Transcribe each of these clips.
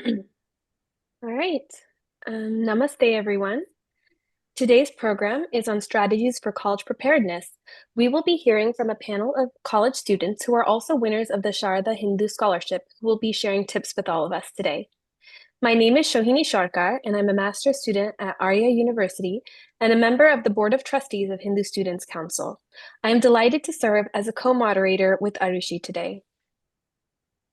All right. Namaste, everyone. Today's program is on strategies for college preparedness. We will be hearing from a panel of college students who are also winners of the Sharda Hindu Scholarship, who will be sharing tips with all of us today. My name is Shohini Sharkar, and I'm a master's student at Arya University and a member of the Board of Trustees of Hindu Students Council. I am delighted to serve as a co-moderator with Arushi today.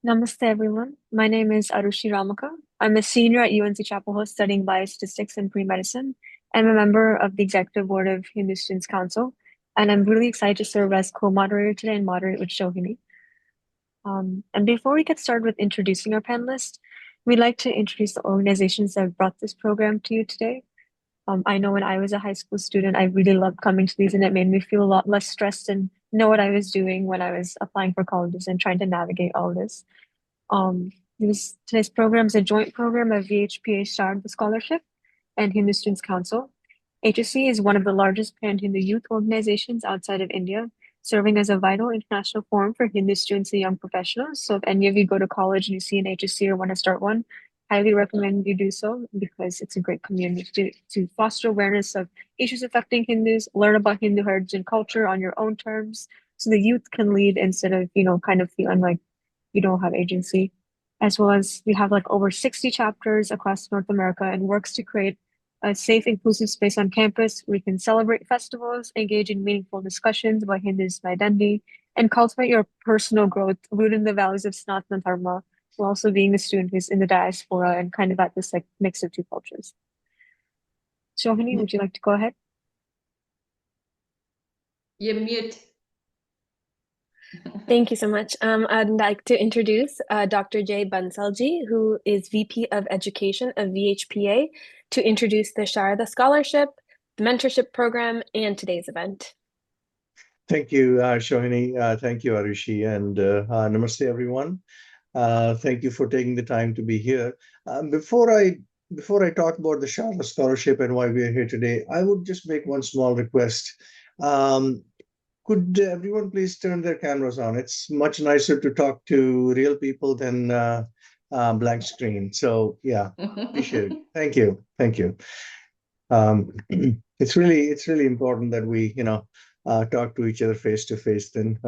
Namaste, everyone. My name is Arushi Ramaka. I'm a senior at UNC Chapel Hill studying biostatistics and pre-medicine. I'm a member of the Executive Board of Hindu Students Council, and I'm really excited to serve as co-moderator today and moderate with Shohini. And before we get started with introducing our panelists, we'd like to introduce the organizations that have brought this program to you today. I know when I was a high school student, I really loved coming to these, and it made me feel a lot less stressed and know what I was doing when I was applying for colleges and trying to navigate all this. Um, today's program is a joint program of VHPA Sharda Scholarship and Hindu Students Council. HSC is one of the largest pan-Hindu youth organizations outside of India, serving as a vital international forum for Hindu students and young professionals. So if any of you go to college and you see an HSC or want to start one, highly recommend you do so because it's a great community to foster awareness of issues affecting Hindus, learn about Hindu heritage and culture on your own terms, so the youth can lead instead of, kind of feeling like you don't have agency. As well as we have like over 60 chapters across North America and works to create a safe, inclusive space on campus where you can celebrate festivals, engage in meaningful discussions about Hinduism identity, and cultivate your personal growth rooted in the values of Sanatana Dharma, while also being a student who's in the diaspora and kind of at this like mix of two cultures. Shohini, would you like to go ahead? You're mute. Thank you so much. I'd like to introduce Dr. Jay Bansalji, who is VP of Education of VHPA, to introduce the Sharda Scholarship, the Mentorship Program, and today's event. Thank you, Shohini. Thank you, Arushi, and namaste, everyone. Thank you for taking the time to be here. Before I talk about the Sharda Scholarship and why we are here today, I would just make one small request. Could everyone please turn their cameras on? It's much nicer to talk to real people than blank screen. So yeah, appreciate it. Thank you. Thank you. It's really important that we, talk to each other face to face than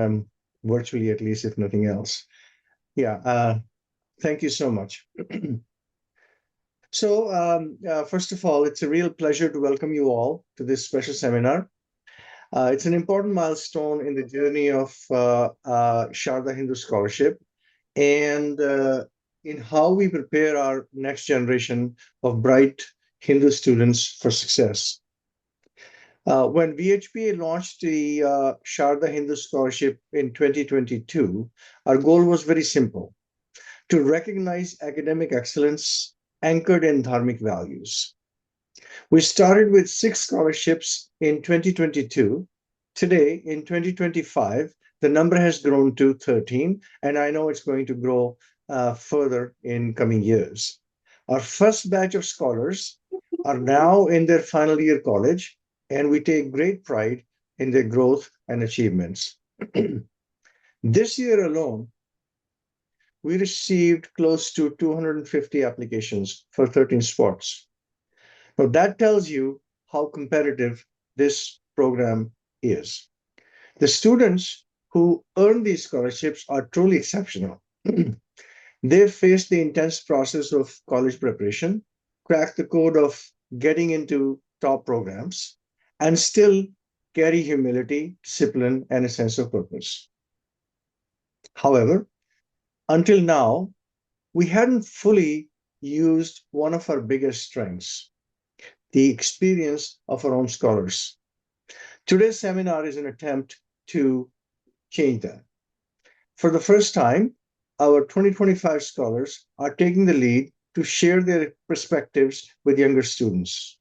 virtually, at least, if nothing else. Yeah. Thank you so much. So first of all, it's a real pleasure to welcome you all to this special seminar. It's an important milestone in the journey of Sharda Hindu Scholarship and in how we prepare our next generation of bright Hindu students for success. When VHPA launched the Sharda Hindu Scholarship in 2022, our goal was very simple: to recognize academic excellence anchored in dharmic values. We started with 6 scholarships in 2022. Today, in 2025, the number has grown to 13, and I know it's going to grow further in coming years. Our first batch of scholars are now in their final year college, and we take great pride in their growth and achievements. This year alone, we received close to 250 applications for 13 spots. Now, that tells you how competitive this program is. The students who earn these scholarships are truly exceptional. They've faced the intense process of college preparation, cracked the code of getting into top programs, and still carry humility, discipline, and a sense of purpose. However, until now, we hadn't fully used one of our biggest strengths: the experience of our own scholars. Today's seminar is an attempt to change that. For the first time, our 2025 scholars are taking the lead to share their perspectives with younger students.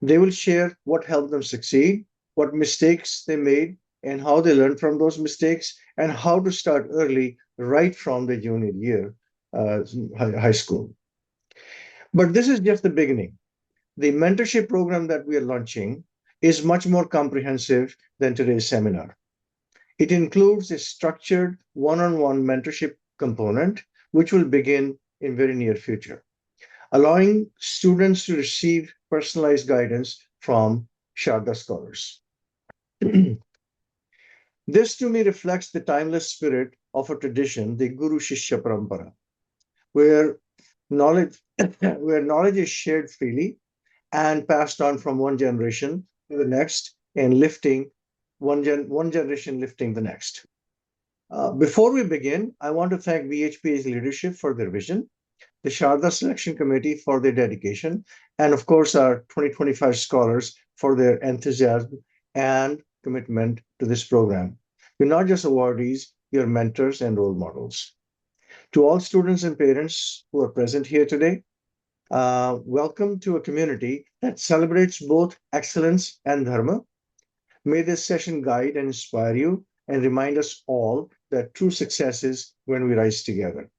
They will share what helped them succeed, what mistakes they made, and how they learned from those mistakes, and how to start early, right from the junior year, high school. But this is just the beginning. The mentorship program that we are launching is much more comprehensive than today's seminar. It includes a structured one-on-one mentorship component, which will begin in very near future. allowing students to receive personalized guidance from Sharda scholars. This to me reflects the timeless spirit of a tradition, the Guru Shishya Parampara, where knowledge, where knowledge is shared freely and passed on from one generation to the next, and lifting one generation lifting the next. Before we begin, I want to thank VHPA's leadership for their vision, the Sharda Selection Committee for their dedication, and of course, our 2025 scholars for their enthusiasm and commitment to this program. You're not just awardees, you're mentors and role models. To all students and parents who are present here today, welcome to a community that celebrates both excellence and Dharma. May this session guide and inspire you and remind us all that true success is when we rise together.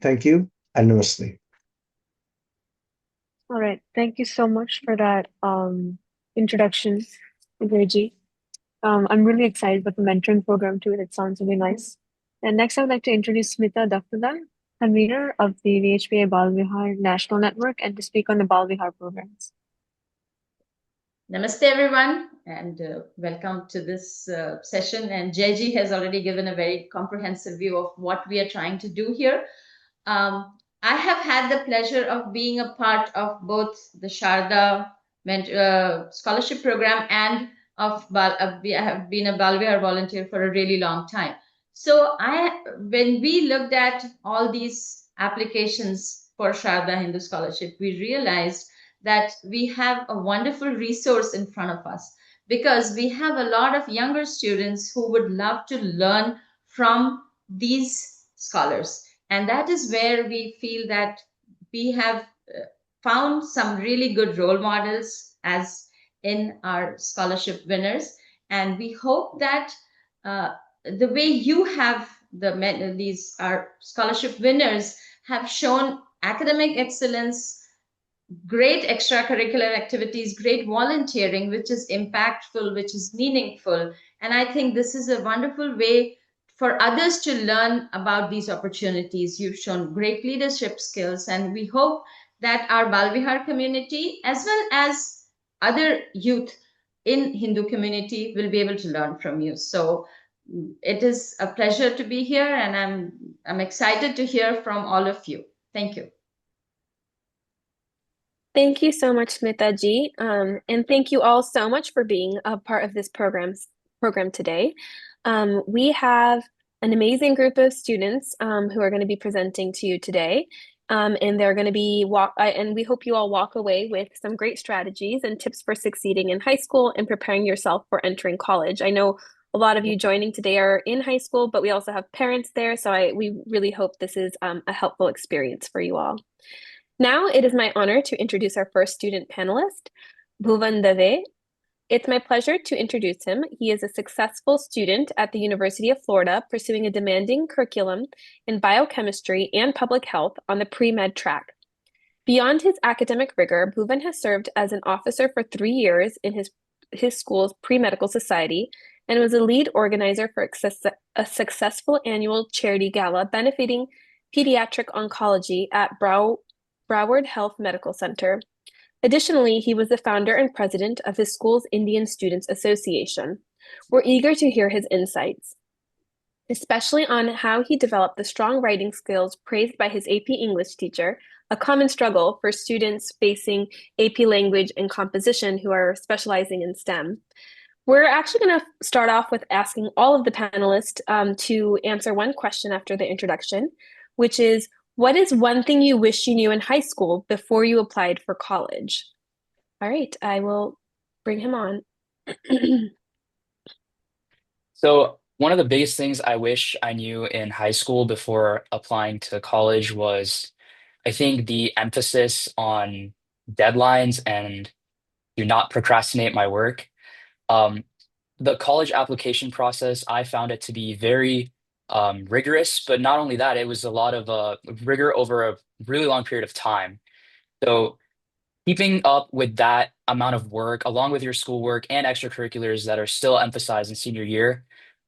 Thank you and namaste. All right. Thank you so much for that introduction, Virji. I'm really excited about the mentoring program too. That sounds really nice. And next, I would like to introduce Smita Daktalar, convener of the VHPA Bal Vihar National Network, and to speak on the Bal Vihar programs. Namaste, everyone, and welcome to this session. And Jayji has already given a very comprehensive view of what we are trying to do here. I have had the pleasure of being a part of both the Sharda Scholarship Program and I have been a Bal Vihar volunteer for a really long time. So when we looked at all these applications for Sharda Hindu Scholarship, we realized that we have a wonderful resource in front of us because we have a lot of younger students who would love to learn from these scholars. And that is where we feel that we have found some really good role models as in our scholarship winners. And we hope that the way you have these our scholarship winners have shown academic excellence, great extracurricular activities, great volunteering, which is impactful, which is meaningful. And I think this is a wonderful way for others to learn about these opportunities. You've shown great leadership skills, and we hope that our Balvihar community, as well as other youth in Hindu community, will be able to learn from you. So it is a pleasure to be here, and I'm excited to hear from all of you. Thank you. Thank you so much, Smita ji. And thank you all so much for being a part of this program today. We have an amazing group of students who are going to be presenting to you today. And they're going to be and we hope you all walk away with some great strategies and tips for succeeding in high school and preparing yourself for entering college. I know a lot of you joining today are in high school, but we also have parents there. So we really hope this is a helpful experience for you all. Now it is my honor to introduce our first student panelist, Bhuvan Dave. It's my pleasure to introduce him. He is a successful student at the University of Florida, pursuing a demanding curriculum in biochemistry and public health on the pre-med track. Beyond his academic rigor, Bhuvan has served as an officer for 3 years in his school's pre-medical society and was a lead organizer for a successful annual charity gala benefiting pediatric oncology at Broward Health Medical Center. Additionally, he was the founder and president of his school's Indian Students Association. We're eager to hear his insights, especially on how he developed the strong writing skills praised by his AP English teacher, a common struggle for students facing AP Language and Composition who are specializing in STEM. We're actually going to start off with asking all of the panelists to answer one question after the introduction, which is, what is one thing you wish you knew in high school before you applied for college? All right, I will bring him on. So one of the biggest things I wish I knew in high school before applying to college was, I think, the emphasis on deadlines and do not procrastinate my work. Um, the college application process, I found it to be very rigorous, but not only that, it was a lot of rigor over a really long period of time. So keeping up with that amount of work, along with your schoolwork and extracurriculars that are still emphasized in senior year,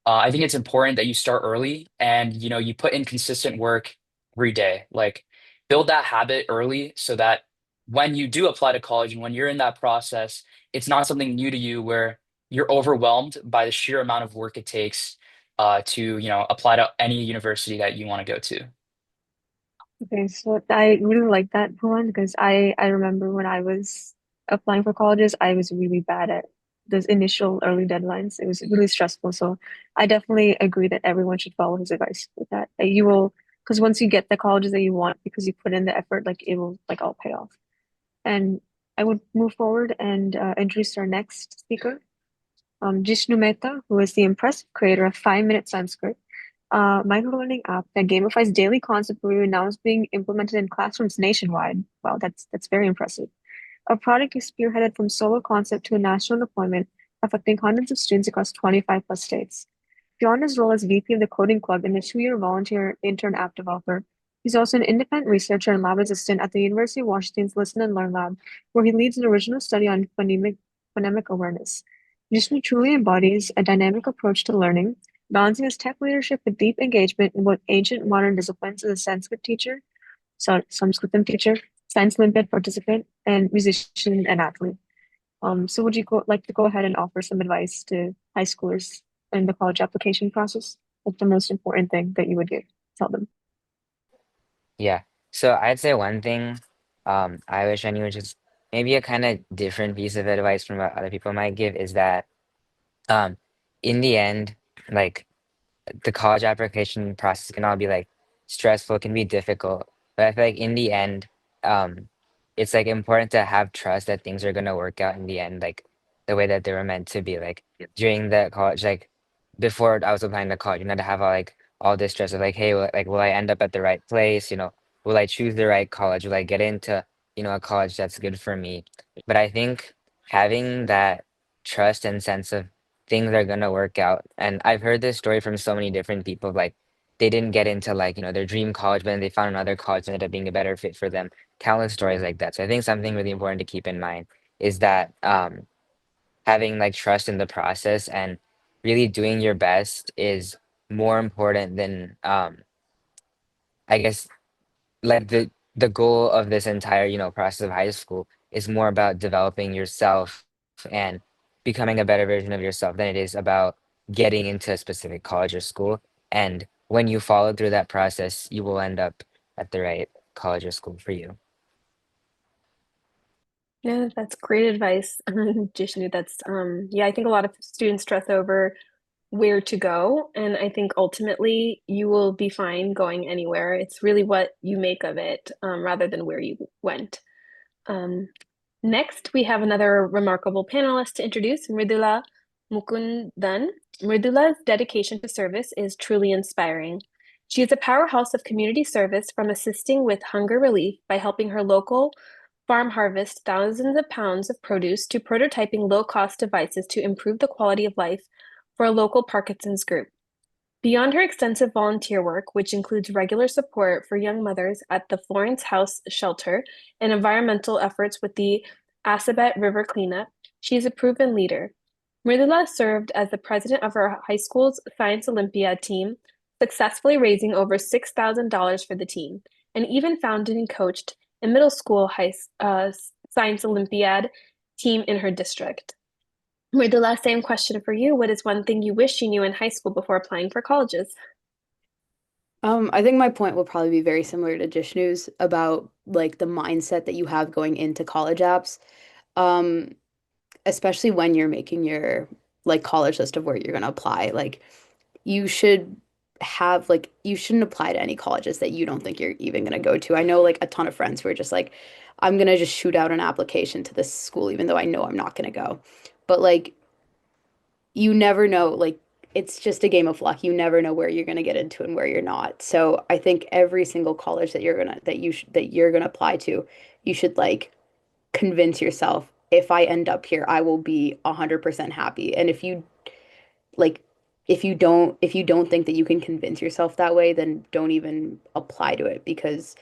I think it's important that you start early and you put in consistent work every day. Like build that habit early so that when you do apply to college and when you're in that process, it's not something new to you where you're overwhelmed by the sheer amount of work it takes to, apply to any university that you want to go to. Okay, so I really like that one because I remember when I was applying for colleges, I was really bad at those initial early deadlines. It was really stressful. So I definitely agree that everyone should follow his advice with that. You will, because once you get the colleges that you want because you put in the effort, like it will like all pay off. And I would move forward and introduce our next speaker, Jishnu Mehta, who is the impressive creator of 5 Minute Sanskrit, a microlearning app that gamifies daily concept review and now is being implemented in classrooms nationwide. Wow, that's very impressive. A project is spearheaded from solo concept to a national deployment, affecting hundreds of students across 25 plus states. Beyond his role as VP of the Coding Club and a 2-year volunteer intern app developer, he's also an independent researcher and lab assistant at the University of Washington's Listen and Learn Lab, where he leads an original study on phonemic awareness. Vishnu truly embodies a dynamic approach to learning, balancing his tech leadership with deep engagement in both ancient and modern disciplines as a Sanskritam teacher, science Olympiad participant, and musician and athlete. So would you like to go ahead and offer some advice to high schoolers in the college application process? What's the most important thing that you would tell them? Yeah. So I'd say one thing I wish I knew, which is maybe a kind of different piece of advice from what other people might give, is that um, in the end, like the college application process can all be like stressful, can be difficult. But I feel like in the end, um, it's like important to have trust that things are gonna work out in the end, like the way that they were meant to be. Like during the college, like before I was applying to college, to have all this stress of like, hey, will I end up at the right place? Will I choose the right college? Will I get into, a college that's good for me? But I think having that trust and sense of things are gonna work out. And I've heard this story from so many different people. Like they didn't get into like, their dream college, but then they found another college that ended up being a better fit for them. Countless stories like that. So I think something really important to keep in mind is that having like trust in the process and really doing your best is more important than I guess like the goal of this entire process of high school is more about developing yourself and becoming a better version of yourself than it is about getting into a specific college or school. And when you follow through that process, you will end up at the right college or school for you. Yeah, that's great advice, Jishnu. Yeah, I think a lot of students stress over where to go, and I think ultimately you will be fine going anywhere. It's really what you make of it, rather than where you went. Um, Next, we have another remarkable panelist to introduce, Mridula Mukundan. Mridula's dedication to service is truly inspiring. She is a powerhouse of community service, from assisting with hunger relief by helping her local farm harvest thousands of pounds of produce to prototyping low-cost devices to improve the quality of life for a local Parkinson's group. Beyond her extensive volunteer work, which includes regular support for young mothers at the Florence House Shelter and environmental efforts with the Assabet River Cleanup, she is a proven leader. Mridula served as the president of her high school's Science Olympiad team, successfully raising over $6,000 for the team, and even founded and coached a middle school Science Olympiad team in her district. Mridula, same question for you. What is one thing you wish you knew in high school before applying for colleges? I think my point will probably be very similar to Jishnu's about like the mindset that you have going into college apps. Um, Especially when you're making your like college list of where you're going to apply. Like you should have like you shouldn't apply to any colleges that you don't think you're even going to go to. I know like a ton of friends who are just like I'm going to just shoot out an application to this school even though I know I'm not going to go. But like you never know, like it's just a game of luck. You never know where you're going to get into and where you're not. So I think every single college that you're going to apply to, you should like convince yourself if I end up here, I will be 100% happy. And like if you don't think that you can convince yourself that way, then don't even apply to it because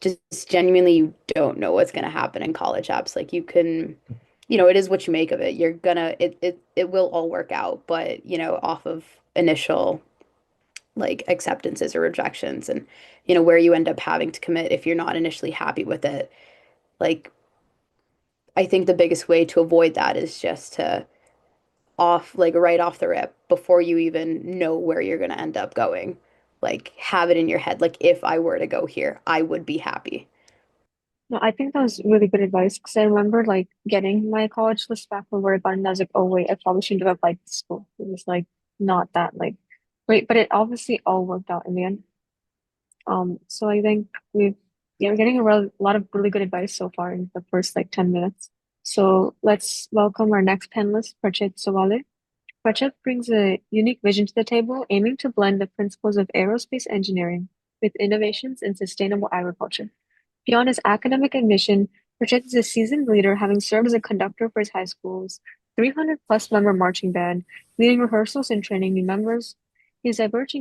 just genuinely you don't know what's going to happen in college apps. Like you can, it is what you make of it. You're gonna it will all work out, but off of initial like acceptances or rejections and where you end up having to commit if you're not initially happy with it. Like I think the biggest way to avoid that is just to right off the rip before you even know where you're going to end up going. Like have it in your head like if I were to go here, I would be happy. No, I think that was really good advice because I remember like getting my college list back from work and I was like, oh wait, I probably shouldn't have applied to school. It was like not that like great, but it obviously all worked out in the end. So I think we're getting lot of really good advice so far in the first like 10 minutes. So let's welcome our next panelist, Prachit Sawale. Prachit brings a unique vision to the table, aiming to blend the principles of aerospace engineering with innovations in sustainable agriculture. Beyond his academic admission, Pritchett is a seasoned leader, having served as a conductor for his high school's 300 plus member marching band, leading rehearsals and training new members. His diverse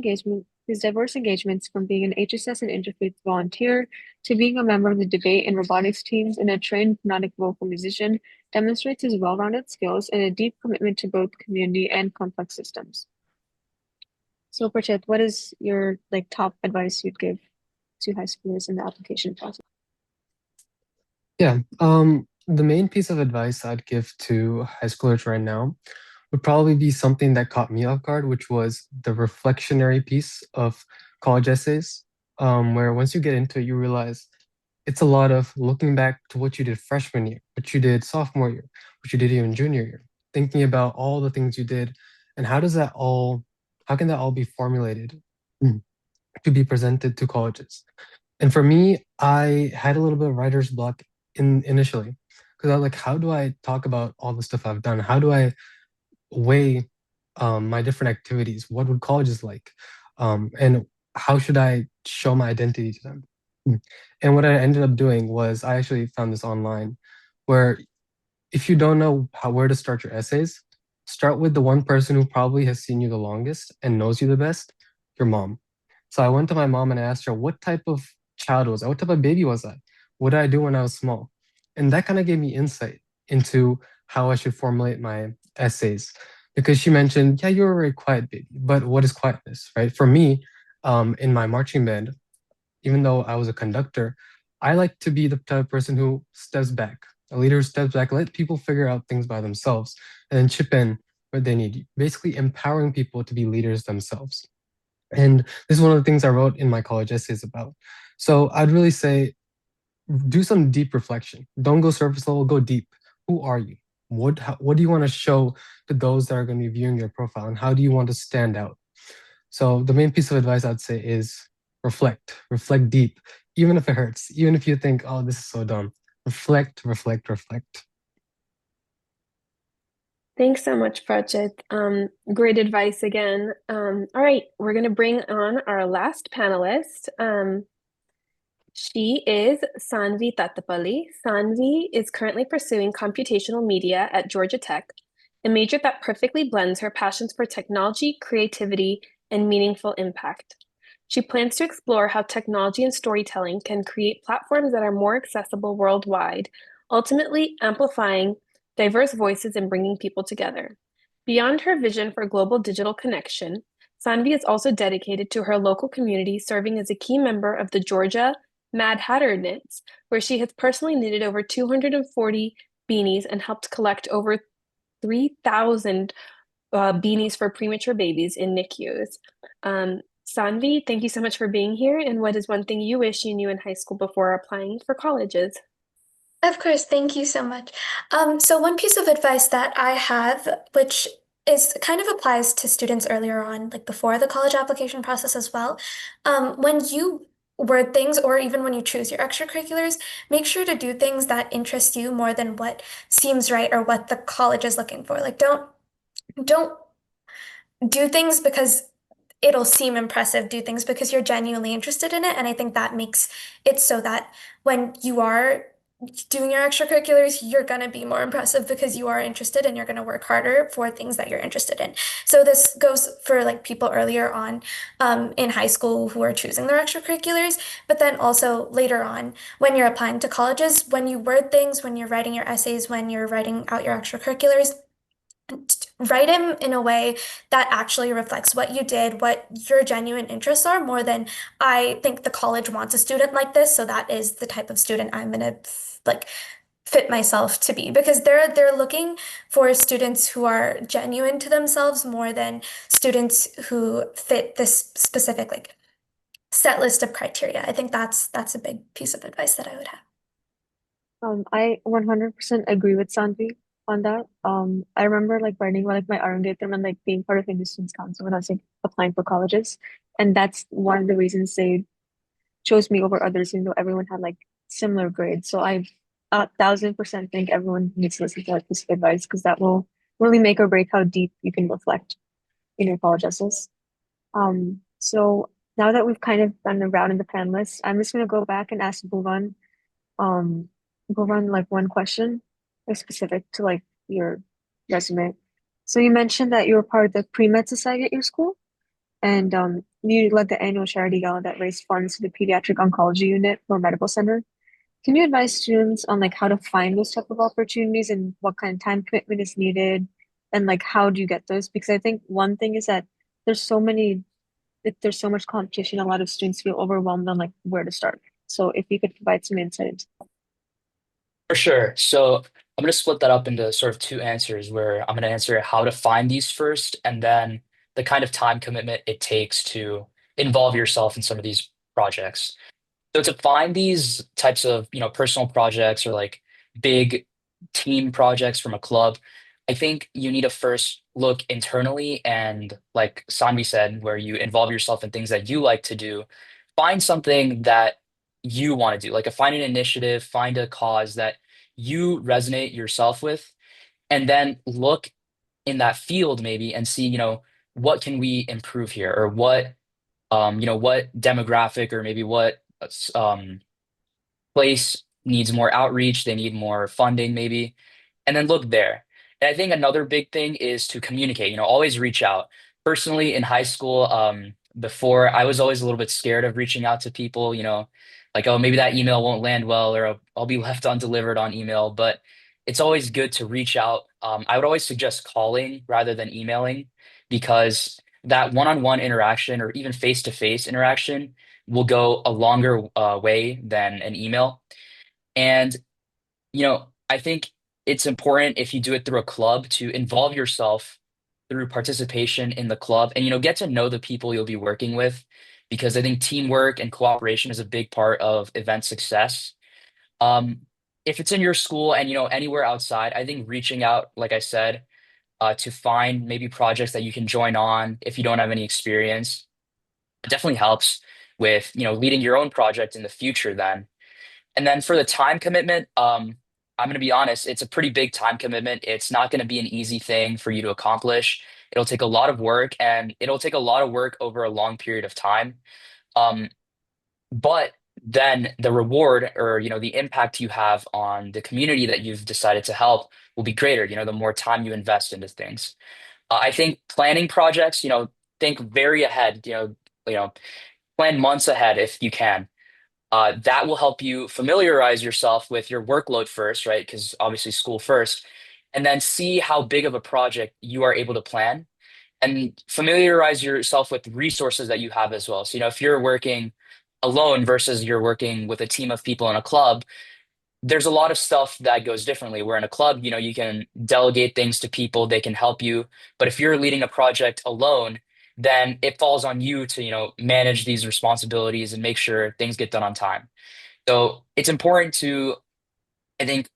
engagements from being an HSS and interfaith volunteer to being a member of the debate and robotics teams and a trained hypnotic vocal musician demonstrates his well-rounded skills and a deep commitment to both community and complex systems. So, Pritchett, what is your like top advice you'd give to high schoolers in the application process? Yeah, the main piece of advice I'd give to high schoolers right now would probably be something that caught me off guard, which was the reflectionary piece of college essays, where once you get into it, you realize it's a lot of looking back to what you did freshman year, what you did sophomore year, what you did even junior year, thinking about all the things you did, and how can that all be formulated to be presented to colleges? And for me, I had a little bit of writer's block initially because I was like, how do I talk about all the stuff I've done? How do I weigh my different activities? What would colleges like? And how should I show my identity to them? And what I ended up doing was I actually found this online where if you don't know where to start your essays, start with the one person who probably has seen you the longest and knows you the best, your mom. So I went to my mom and I asked her, what type of child was I? What type of baby was I? What did I do when I was small? And that kind of gave me insight into how I should formulate my essays. Because she mentioned, yeah, you're a very quiet baby, but what is quietness, right? For me, in my marching band, even though I was a conductor, I like to be the type of person who steps back. A leader who steps back, let people figure out things by themselves, and then chip in where they need you. Basically, empowering people to be leaders themselves. And this is one of the things I wrote in my college essays about. So I'd really say do some deep reflection. Don't go surface level, go deep. Who are you? What do you want to show to those that are going to be viewing your profile? And how do you want to stand out? So the main piece of advice I'd say is reflect deep, even if it hurts, even if you think, oh, this is so dumb. Reflect, reflect, reflect. Thanks so much, Prachit. Great advice again. All right, we're going to bring on our last panelist. She is Sanvi Tattapalli. Sanvi is currently pursuing computational media at Georgia Tech, a major that perfectly blends her passions for technology, creativity, and meaningful impact. She plans to explore how technology and storytelling can create platforms that are more accessible worldwide, ultimately amplifying diverse voices and bringing people together. Beyond her vision for global digital connection, Sanvi is also dedicated to her local community, serving as a key member of the Georgia Mad Hatter Knits, where she has personally knitted over 240 beanies and helped collect over 3,000 beanies for premature babies in NICUs. Sanvi, thank you so much for being here. And what is one thing you wish you knew in high school before applying for colleges? Of course, thank you so much. So one piece of advice that I have, which is kind of applies to students earlier on, like before the college application process as well, when you word things or even when you choose your extracurriculars, make sure to do things that interest you more than what seems right or what the college is looking for. Like don't do things because it'll seem impressive. Do things because you're genuinely interested in it. And I think that makes it so that when you are doing your extracurriculars, you're going to be more impressive because you are interested and you're going to work harder for things that you're interested in. So this goes for like people earlier on in high school who are choosing their extracurriculars, but then also later on when you're applying to colleges, when you word things, when you're writing your essays, when you're writing out your extracurriculars, write him in a way that actually reflects what you did, what your genuine interests are, more than I think the college wants a student like this, so that is the type of student I'm gonna like fit myself to be, because they're looking for students who are genuine to themselves more than students who fit this specific like set list of criteria. I think that's a big piece of advice that I would have. I 100% agree with Sanvi on that. I remember like writing like my Arungatham and like being part of the students council when I was like applying for colleges, and that's one of the reasons they chose me over others, even though everyone had like similar grades. So I 1,000% think everyone needs to listen to that piece of advice, because that will really make or break how deep you can reflect in your college essays. So now that we've kind of done the round in the panelists, I'm just gonna go back and ask Bhuvan, um, Bhuvan like one question like, specific to like your resume. So you mentioned that you were part of the pre-med society at your school, and you led the annual charity gala that raised funds for the pediatric oncology unit for medical center. Can you advise students on like how to find those type of opportunities and what kind of time commitment is needed, and like how do you get those? Because I think one thing is that there's so many, there's so much competition, a lot of students feel overwhelmed on like where to start. So if you could provide some insight. For sure. So I'm going to split that up into sort of two answers where I'm going to answer how to find these first, and then the kind of time commitment it takes to involve yourself in some of these projects. So to find these types of, personal projects or like big team projects from a club, I think you need to first look internally and like Sanvi said, where you involve yourself in things that you like to do, find something that you want to do, like find an initiative, find a cause that you resonate yourself with, and then look in that field maybe and see, what can we improve here, or what demographic or maybe what um, place needs more outreach, they need more funding maybe, and then look there. And I think another big thing is to communicate, always reach out. Personally, in high school, before I was always a little bit scared of reaching out to people, like, oh, maybe that email won't land well, or I'll be left undelivered on email. But it's always good to reach out. I would always suggest calling rather than emailing, because that one-on-one interaction or even face-to-face interaction will go a longer way than an email. And, I think it's important if you do it through a club to involve yourself through participation in the club and, get to know the people you'll be working with, because I think teamwork and cooperation is a big part of event success. Um, if it's in your school and, anywhere outside, I think reaching out, like I said, to find maybe projects that you can join on if you don't have any experience, it definitely helps with, leading your own project in the future then. And then for the time commitment, I'm going to be honest, it's a pretty big time commitment. It's not going to be an easy thing for you to accomplish. It'll take a lot of work, and it'll take a lot of work over a long period of time. Um, but then the reward, or, the impact you have on the community that you've decided to help will be greater, the more time you invest into things. I think planning projects, think very ahead, plan months ahead if you can. That will help you familiarize yourself with your workload first, right? Because obviously school first, and then see how big of a project you are able to plan, and familiarize yourself with resources that you have as well. So, if you're working alone versus you're working with a team of people in a club, there's a lot of stuff that goes differently. Where in a club, you can delegate things to people, they can help you. But if you're leading a project alone, then it falls on you to, manage these responsibilities and make sure things get done on time. So it's important to, I think,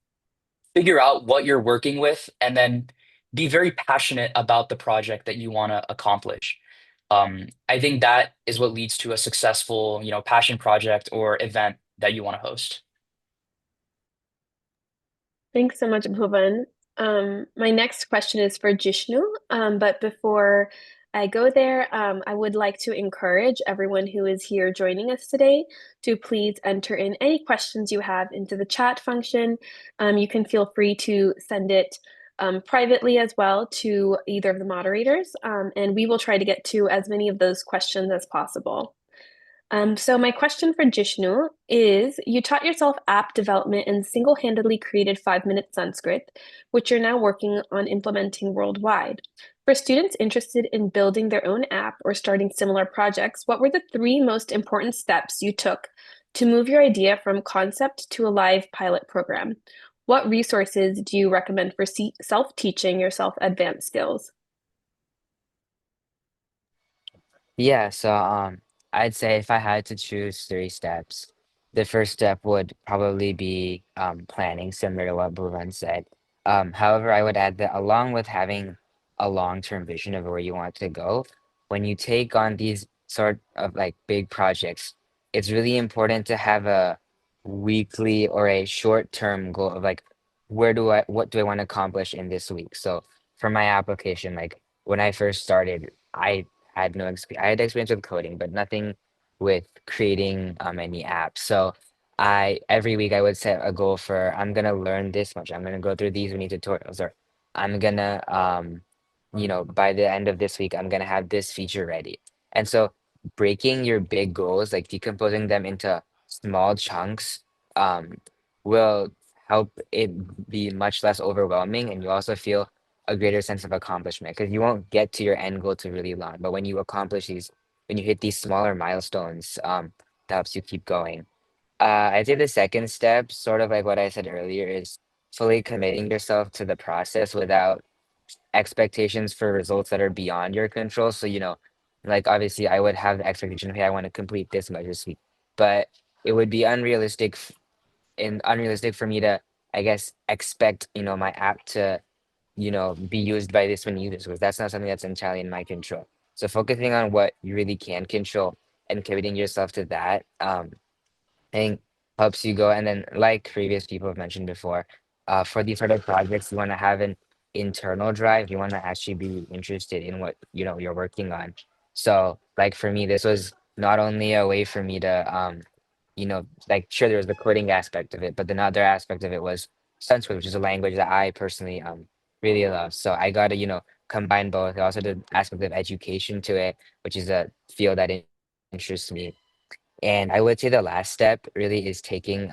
figure out what you're working with and then be very passionate about the project that you want to accomplish. I think that is what leads to a successful, passion project or event that you want to host. Thanks so much, Bhuvan. My next question is for Jishnu, but before I go there, I would like to encourage everyone who is here joining us today to please enter in any questions you have into the chat function. You can feel free to send it privately as well to either of the moderators, and we will try to get to as many of those questions as possible. So my question for Jishnu is, you taught yourself app development and single-handedly created 5-minute Sanskrit, which you're now working on implementing worldwide. For students interested in building their own app or starting similar projects, what were the 3 most important steps you took to move your idea from concept to a live pilot program? What resources do you recommend for self-teaching yourself advanced skills? Yeah, so I'd say if I had to choose 3 steps, the first step would probably be planning, similar to what Bhuvan said. However, I would add that along with having a long-term vision of where you want to go, when you take on these sort of like big projects, it's really important to have a weekly or a short-term goal of like, what do I want to accomplish in this week? So for my application, like when I first started, I had experience with coding, but nothing with creating any apps. So I every week I would set a goal for I'm gonna learn this much. I'm gonna go through these many tutorials, or I'm gonna by the end of this week I'm gonna have this feature ready. And so breaking your big goals, like decomposing them into small chunks, um, will help it be much less overwhelming, and you also feel a greater sense of accomplishment because you won't get to your end goal to really long. But when you accomplish these, when you hit these smaller milestones, that helps you keep going. I'd say the second step, sort of like what I said earlier, is fully committing yourself to the process without expectations for results that are beyond your control. So, like obviously I would have the expectation, hey, I want to complete this much this week, but it would be unrealistic for me to, I guess, expect, my app to be used by this many users because that's not something that's entirely in my control. So focusing on what you really can control and committing yourself to that, I think helps you go. And then, like previous people have mentioned before, for these sort of projects, you want to have an internal drive. You want to actually be interested in what you're working on. So, like for me, this was not only a way for me to, like sure there was the coding aspect of it, but another aspect of it was Sanskrit, which is a language that I personally really love. So I got to combine both. Also, the aspect of education to it, which is a field that interests me, and I would say the last step really is taking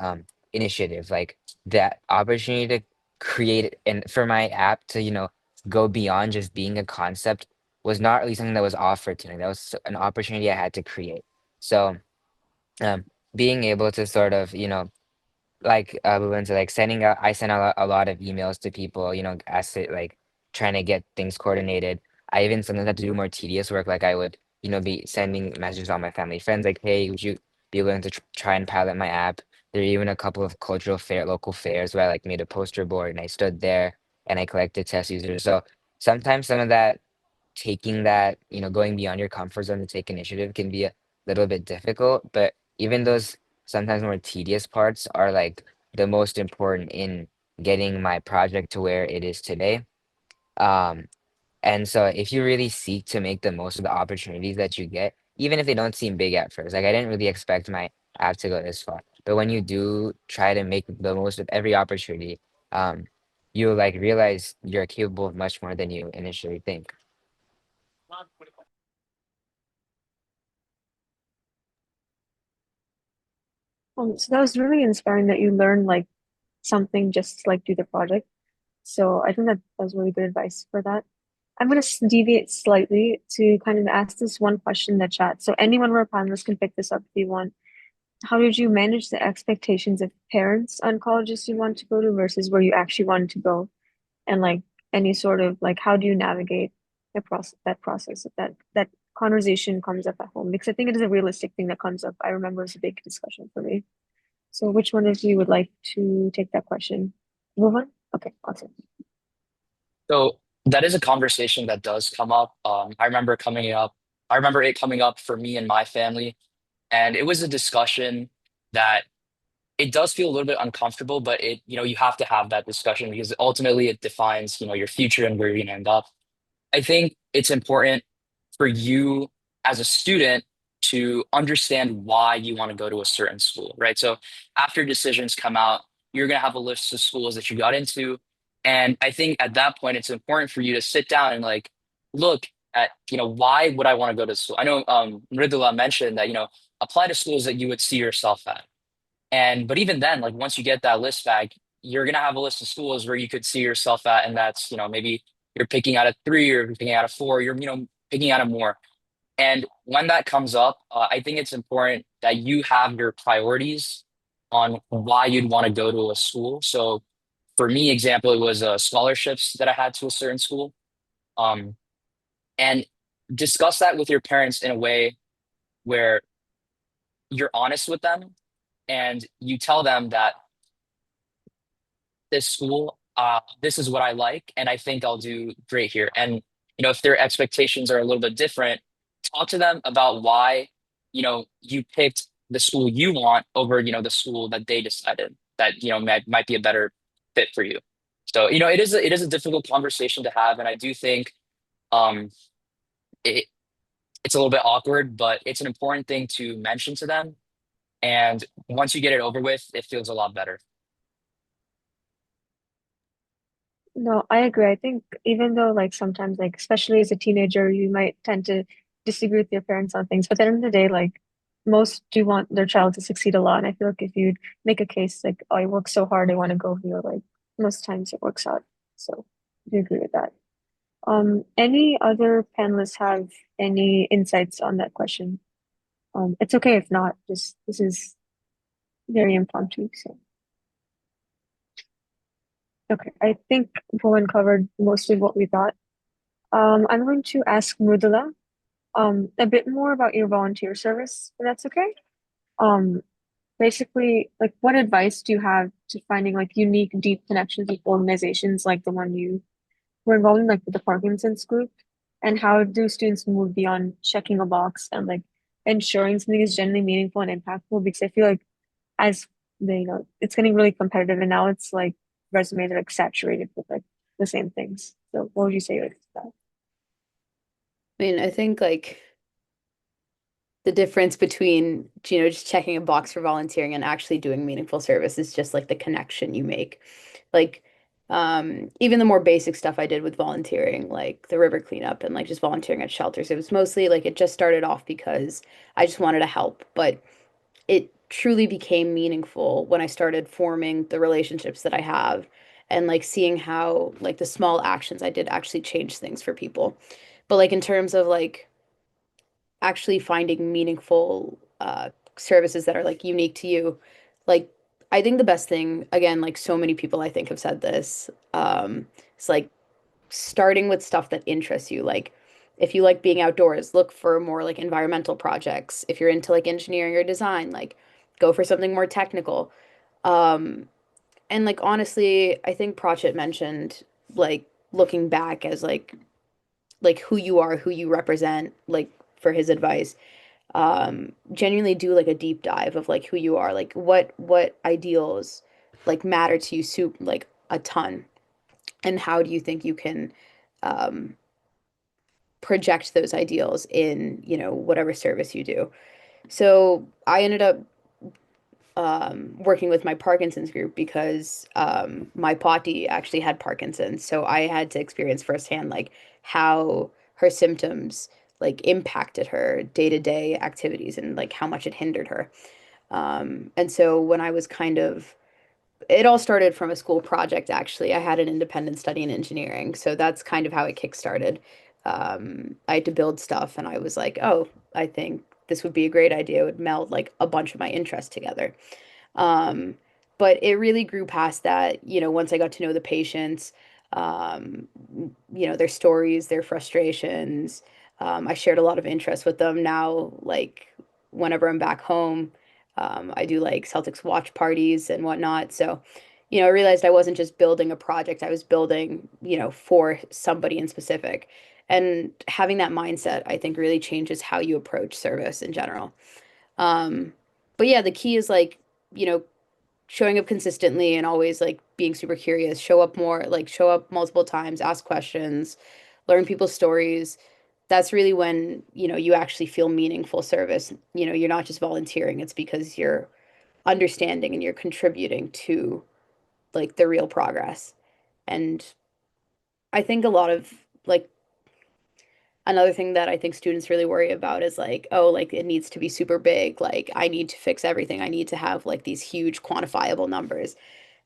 initiative, like that opportunity to create and for my app to, go beyond just being a concept was not really something that was offered to me. That was an opportunity I had to create. So um, being able to sort of, like we went to like sending out I sent out a lot of emails to people, as to like trying to get things coordinated. I even sometimes had to do more tedious work, like I would, be sending messages on my family friends like, hey, would you be willing to try and pilot my app? There are even a couple of local fairs where I like made a poster board and I stood there and I collected test users. So sometimes some of that taking that, going beyond your comfort zone to take initiative can be a little bit difficult, but even those sometimes more tedious parts are like the most important in getting my project to where it is today. Um, and so if you really seek to make the most of the opportunities that you get, even if they don't seem big at first, like I didn't really expect my app to go this far, but when you do try to make the most of every opportunity, um, you like realize you're capable of much more than you initially think. So that was really inspiring that you learned like something just to, like do the project. So I think that was really good advice for that. I'm going to deviate slightly to kind of ask this one question in the chat. So anyone of our panelists can pick this up if you want. How did you manage the expectations of parents on colleges you want to go to versus where you actually wanted to go? And like any sort of like, how do you navigate that process if that conversation comes up at home? Because I think it is a realistic thing that comes up. I remember it's a big discussion for me. So which one of you would like to take that question? Move on? Okay, awesome. So that is a conversation that does come up. I remember it coming up for me and my family, and it was a discussion that it does feel a little bit uncomfortable, but you have to have that discussion because ultimately it defines, your future and where you're gonna end up. I think it's important for you as a student to understand why you want to go to a certain school, right? So after decisions come out, you're going to have a list of schools that you got into. And I think at that point, it's important for you to sit down and like look at, why would I want to go to school? I know Mridula mentioned that, apply to schools that you would see yourself at. And but even then, like once you get that list back, you're gonna have a list of schools where you could see yourself at, and that's, maybe you're picking out of three or you're picking out of four, you're, picking out of more. And when that comes up, I think it's important that you have your priorities on why you'd want to go to a school. So for me, example, it was scholarships that I had to a certain school. Um, and discuss that with your parents in a way where you're honest with them and you tell them that this school, this is what I like, and I think I'll do great here. And if their expectations are a little bit different, talk to them about why, you picked the school you want over, the school that they decided that might be a better fit for you. So it is a difficult conversation to have, and I do think um, it, it's a little bit awkward, but it's an important thing to mention to them. And once you get it over with, it feels a lot better. No, I agree. I think even though like sometimes like especially as a teenager, you might tend to disagree with your parents on things, but at the end of the day, like most do want their child to succeed a lot. And I feel like if you'd make a case like, oh, I work so hard, I want to go here, like most times it works out. So I do agree with that. Any other panelists have any insights on that question? It's okay if not, just this is very impromptu, so okay. I think Bhuvan covered most of what we thought. I'm going to ask Mudala a bit more about your volunteer service, if that's okay. Um, Basically, like what advice do you have to finding like unique, deep connections with organizations like the one you were involved in, like with the Parkinson's group? And how do students move beyond checking a box and like ensuring something is genuinely meaningful and impactful? Because I feel like as it's getting really competitive and now it's like resumes are like saturated with like the same things. So what would you say like to that? I mean, I think like the difference between, just checking a box for volunteering and actually doing meaningful service is just like the connection you make. Like, even the more basic stuff I did with volunteering, like the river cleanup and like just volunteering at shelters, it was mostly like it just started off because I just wanted to help, but it truly became meaningful when I started forming the relationships that I have and like seeing how like the small actions I did actually change things for people. But like in terms of like actually finding meaningful services that are like unique to you, like I think the best thing, again, like so many people I think have said this, it's like starting with stuff that interests you. Like if you like being outdoors, look for more like environmental projects. If you're into like engineering or design, like go for something more technical. Um, and like honestly, I think Pratchett mentioned like looking back as like who you are, who you represent, like for his advice. Genuinely do like a deep dive of like who you are, like what ideals like matter to you soup like a ton, and how do you think you can um project those ideals in, whatever service you do. So I ended up working with my Parkinson's group because my Potty actually had Parkinson's. So I had to experience firsthand like how her symptoms like impacted her day-to-day activities and like how much it hindered her. And so when I was kind of it all started from a school project, actually. I had an independent study in engineering, so that's kind of how it kickstarted. I had to build stuff, and I was like, oh, I think this would be a great idea. It would meld like a bunch of my interests together. Um, but it really grew past that, once I got to know the patients, um, their stories, their frustrations. I shared a lot of interest with them. Now, like whenever I'm back home, I do like Celtics watch parties and whatnot. So, I realized I wasn't just building a project, I was building, for somebody in specific. And having that mindset, I think, really changes how you approach service in general. Um, but yeah, the key is like, you know, showing up consistently and always like being super curious, show up more, like show up multiple times, ask questions, learn people's stories. That's really when, you actually feel meaningful service. You're not just volunteering, it's because you're understanding and you're contributing to like the real progress. And I think a lot of like Another thing that I think students really worry about is like, oh, like it needs to be super big. Like I need to fix everything. I need to have like these huge quantifiable numbers.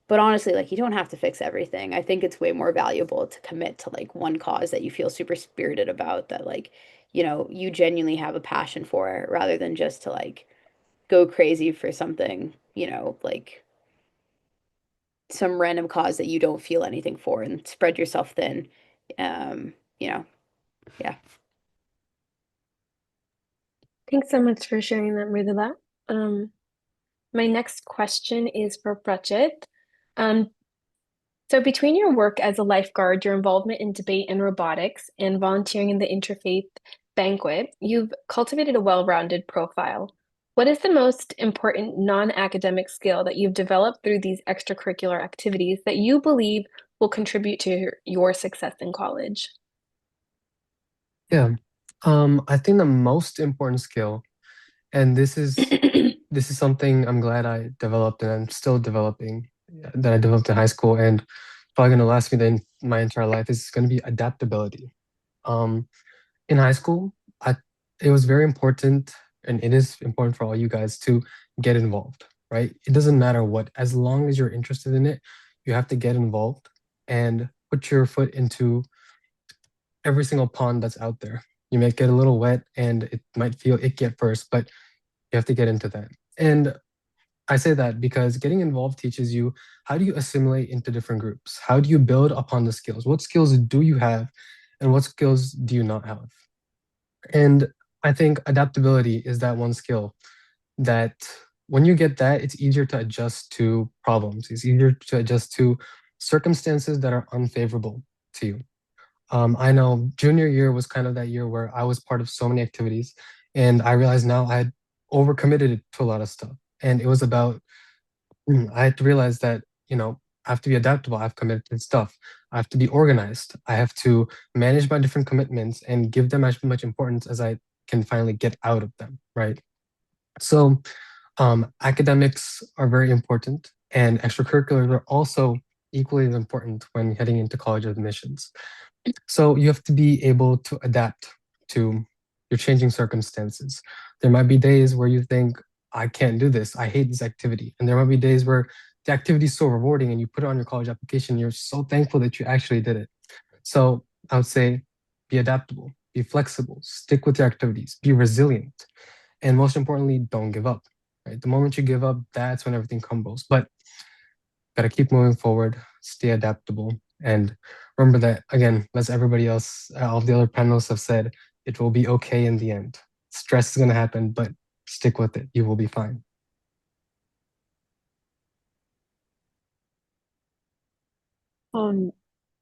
But honestly, like you don't have to fix everything. I think it's way more valuable to commit to like one cause that you feel super spirited about, that like, you genuinely have a passion for, rather than just to like go crazy for something, like some random cause that you don't feel anything for, and spread yourself thin. Um, you know, yeah. Thanks so much for sharing that, Mridula. My next question is for Prachit. Um, so between your work as a lifeguard, your involvement in debate and robotics, and volunteering in the interfaith banquet, you've cultivated a well-rounded profile. What is the most important non-academic skill that you've developed through these extracurricular activities that you believe will contribute to your success in college? Yeah. I think the most important skill, and this is something I'm glad I developed and I'm still developing, that I developed in high school and probably going to last me my entire life, is going to be adaptability. Um, in high school, it was very important, and it is important for all you guys to get involved, right? It doesn't matter what, as long as you're interested in it, you have to get involved and put your foot into every single pond that's out there. You might get a little wet and it might feel icky at first, but you have to get into that. And I say that because getting involved teaches you, how do you assimilate into different groups? How do you build upon the skills? What skills do you have and what skills do you not have? And I think adaptability is that one skill that, when you get that, it's easier to adjust to problems. It's easier to adjust to circumstances that are unfavorable to you. I know junior year was kind of that year where I was part of so many activities, and I realized now I had overcommitted to a lot of stuff. And it was about, I had to realize that, I have to be adaptable. I've committed to stuff. I have to be organized. I have to manage my different commitments and give them as much importance as I can finally get out of them, right? So academics are very important, and extracurriculars are also equally as important when heading into college admissions. So you have to be able to adapt to your changing circumstances. There might be days where you think, I can't do this, I hate this activity. And there might be days where the activity is so rewarding and you put it on your college application, you're so thankful that you actually did it. So I would say, be adaptable, be flexible, stick with your activities, be resilient. And most importantly, don't give up. Right? The moment you give up, that's when everything crumbles. But gotta keep moving forward, stay adaptable, and remember that, again, as everybody else, all the other panelists have said, it will be okay in the end. Stress is gonna happen, but stick with it. You will be fine. Um,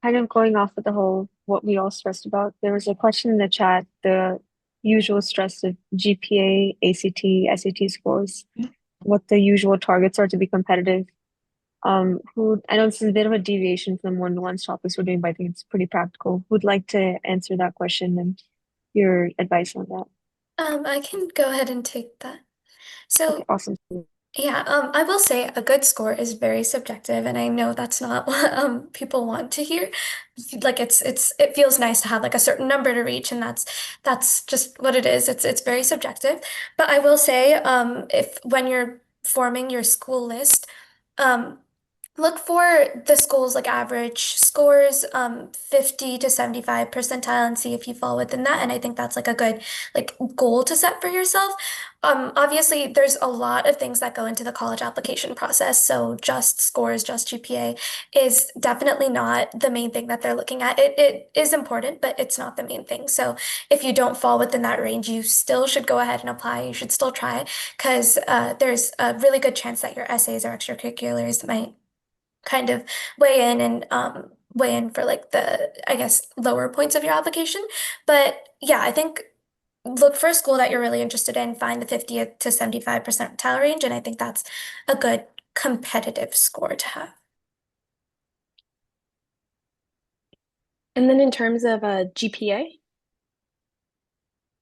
Kind of going off with the whole what we all stressed about, there was a question in the chat, the usual stress of GPA, ACT, SAT scores, what the usual targets are to be competitive. Who, I know this is a bit of a deviation from one-to-one topics we're doing, but I think it's pretty practical. Who'd like to answer that question and your advice on that? I can go ahead and take that. Okay, So awesome. yeah, I will say a good score is very subjective, and I know that's not what people want to hear. Like it feels nice to have like a certain number to reach, and that's just what it is. It's very subjective. But I will say, if when you're forming your school list, um, look for the school's like average scores, 50 to 75 percentile, and see if you fall within that. And I think that's like a good like goal to set for yourself. Obviously, there's a lot of things that go into the college application process. So just scores, just GPA is definitely not the main thing that they're looking at. It is important, but it's not the main thing. So if you don't fall within that range, you still should go ahead and apply. You should still try, because there's a really good chance that your essays or extracurriculars might kind of weigh in and weigh in for like the, I guess, lower points of your application. But yeah, I think look for a school that you're really interested in, find the 50 to 75 percentile range, and I think that's a good competitive score to have. And then in terms of GPA,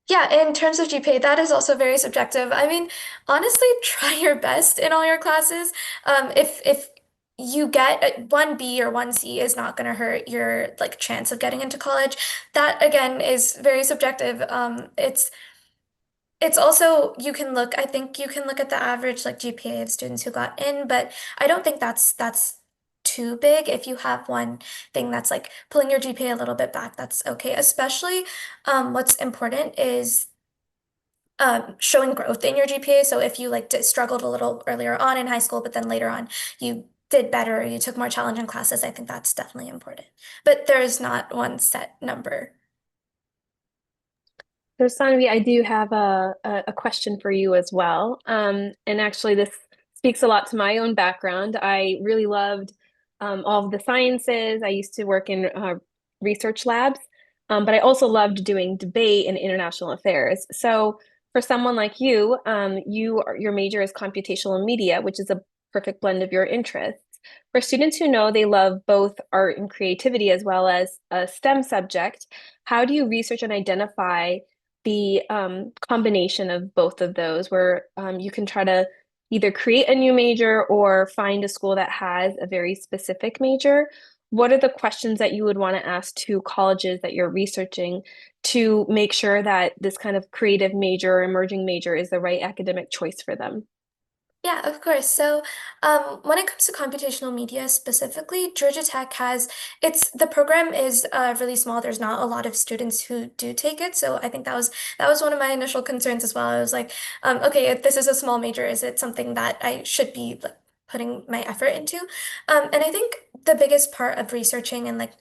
Yeah, in terms of GPA, that is also very subjective. I mean, honestly, try your best in all your classes. If you get 1B or 1C is not going to hurt your like chance of getting into college. That again is very subjective. It's also you can look, I think you can look at the average like GPA of students who got in, but I don't think that's too big. If you have one thing that's like pulling your GPA a little bit back, that's okay. Especially what's important is showing growth in your GPA. So if you like struggled a little earlier on in high school, but then later on you did better, or you took more challenging classes, I think that's definitely important. But there's not one set number. So, Sanvi, I do have a question for you as well. And actually, this speaks a lot to my own background. I really loved all of the sciences. I used to work in research labs, but I also loved doing debate and international affairs. So, for someone like you, your major is computational media, which is a perfect blend of your interests. For students who know they love both art and creativity as well as a STEM subject, how do you research and identify the combination of both of those, where you can try to either create a new major or find a school that has a very specific major? What are the questions that you would want to ask to colleges that you're researching to make sure that this kind of creative major or emerging major is the right academic choice for them? Yeah, of course. So, when it comes to computational media specifically, Georgia Tech has the program is really small. There's not a lot of students who do take it, so I think that was one of my initial concerns as well. I was like, okay, if this is a small major, is it something that I should be like putting my effort into? And I think the biggest part of researching and like